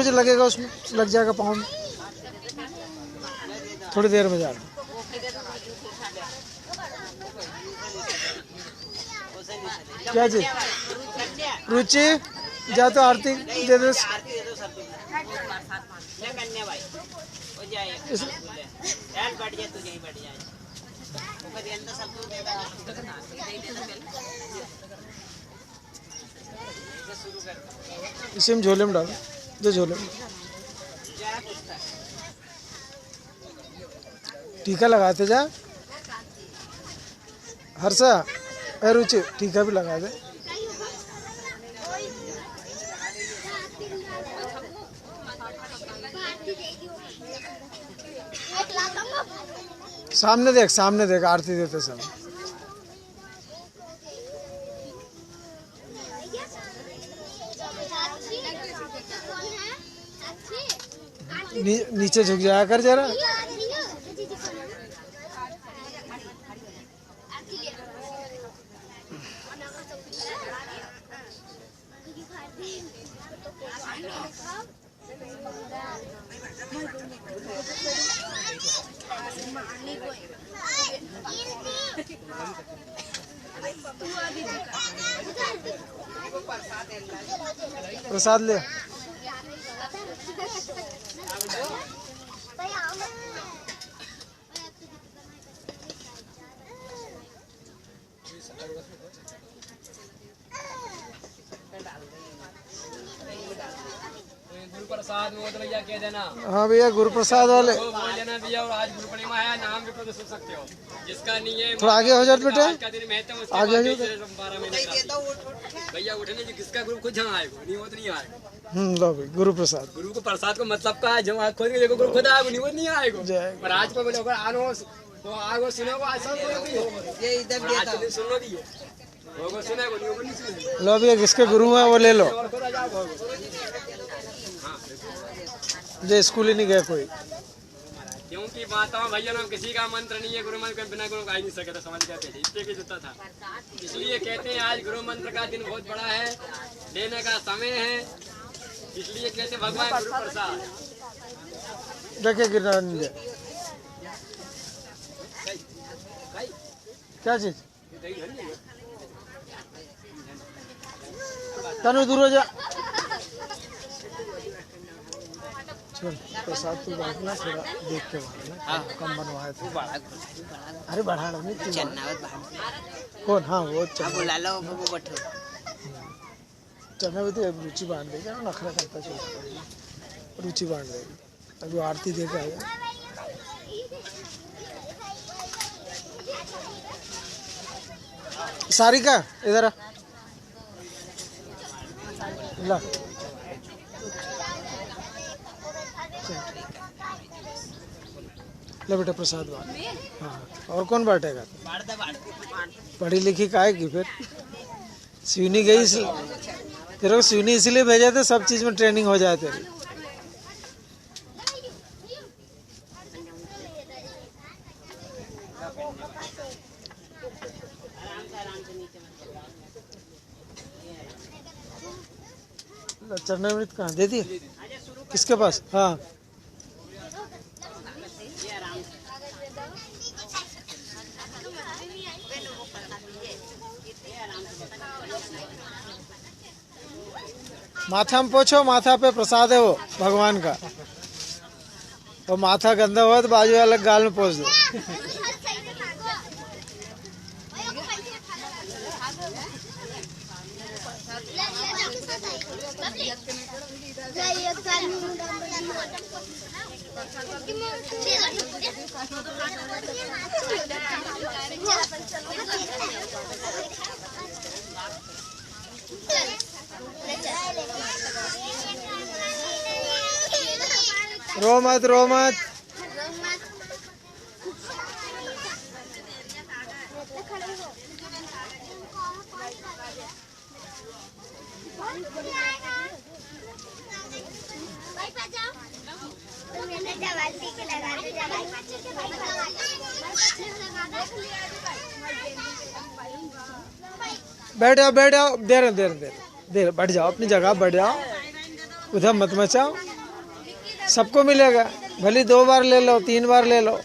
जब लगेगा उसमें लग जाएगा पाँव में थोड़ी देर में जा क्या जी रुचि जा तो आरती दे दो इसी में झोले में डालो, जो झोले में। टीका लगाते जा हर्षा, रुचि टीका भी लगा दे। सामने देख आरती देते समय। नीचे झुक जाया कर जरा। प्रसाद ले। गुरु प्रसाद वो तो भैया कह देना। हाँ भैया गुरु प्रसाद वाले वो बोल देना भैया, और आज गुरु पूर्णिमा है, नाम भी तो सुन सकते हो। जिसका नहीं है थोड़ा आगे हो जाओ बेटे, आज का दिन महत्व उसके आगे बाद हो जाओ। 12 महीने का। भैया उठने जो जिसका गुरु खुद जहाँ आएगा नहीं वो तो नहीं आएगा। लो भाई गुरु प्रसाद। गुरु को प्रसाद को मतलब का है, जो आज खोल के देखो गुरु खुद आएगा नहीं वो नहीं आएगा। जय। पर आज को बोले अगर आनो तो आगो सुनोगे, आज सब ये इधर आज के दिन सुनो दिए वो सुनेगा नहीं वो नहीं सुनेगा। लो भैया जिसके गुरु है वो ले लो, और खुद आ जाओ। जो स्कूल ही नहीं गए कोई। क्योंकि माताओं भैया नाम किसी का मंत्र नहीं है, गुरु मंत्र बिना गुरु का ही नहीं सके, तो समझ गए थे इतने की जुता था। इसलिए कहते हैं आज गुरु मंत्र का दिन बहुत बड़ा है, लेने का समय है, इसलिए कहते भगवान गुरु प्रसाद। देखे गिरनानंद क्या चीज तनु दूर हो जा। चल प्रसाद तू बांटना, थोड़ा देख के बांटना, कम बनवाए थे। अरे बढ़ा नहीं तू। कौन? हाँ वो बुला लो वो बैठो। चना भी तो रुचि बांट देगी ना, नखरा करता चल रुचि बांट देगी। अभी आरती दे के आएगा। सारिका इधर आ। ला ले बेटा प्रसाद बांट। हाँ और कौन बांटेगा? पढ़ी लिखी काहेगी फिर? सिवनी गई तेरे को सिवनी इसलिए भेजा थे, सब चीज में ट्रेनिंग हो जाए तेरी। चरणामृत कहाँ दे दिए? किसके पास? हाँ माथा में पोछो, माथा पे प्रसाद है वो भगवान का। और माथा गंदा हुआ तो बाजू वाला गाल में पोछ दो। रो मत रो मत। बैठ जाओ बैठ जाओ, देर देर देर देर बैठ जाओ, अपनी जगह बैठ जाओ, उधर मत मचाओ। सबको मिलेगा, भले 2 बार ले लो 3 बार ले लो।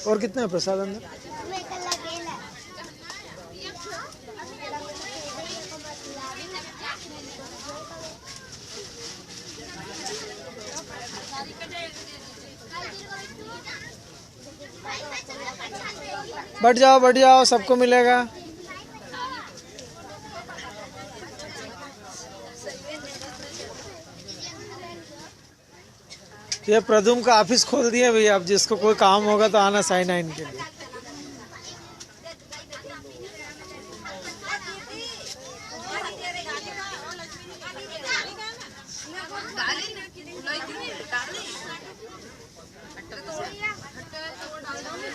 और कितने हैं प्रसाद अंदर? बैठ जाओ, सबको मिलेगा। ये प्रदुम का ऑफिस खोल दिया भैया, अब जिसको कोई काम होगा तो आना साइन इन के लिए।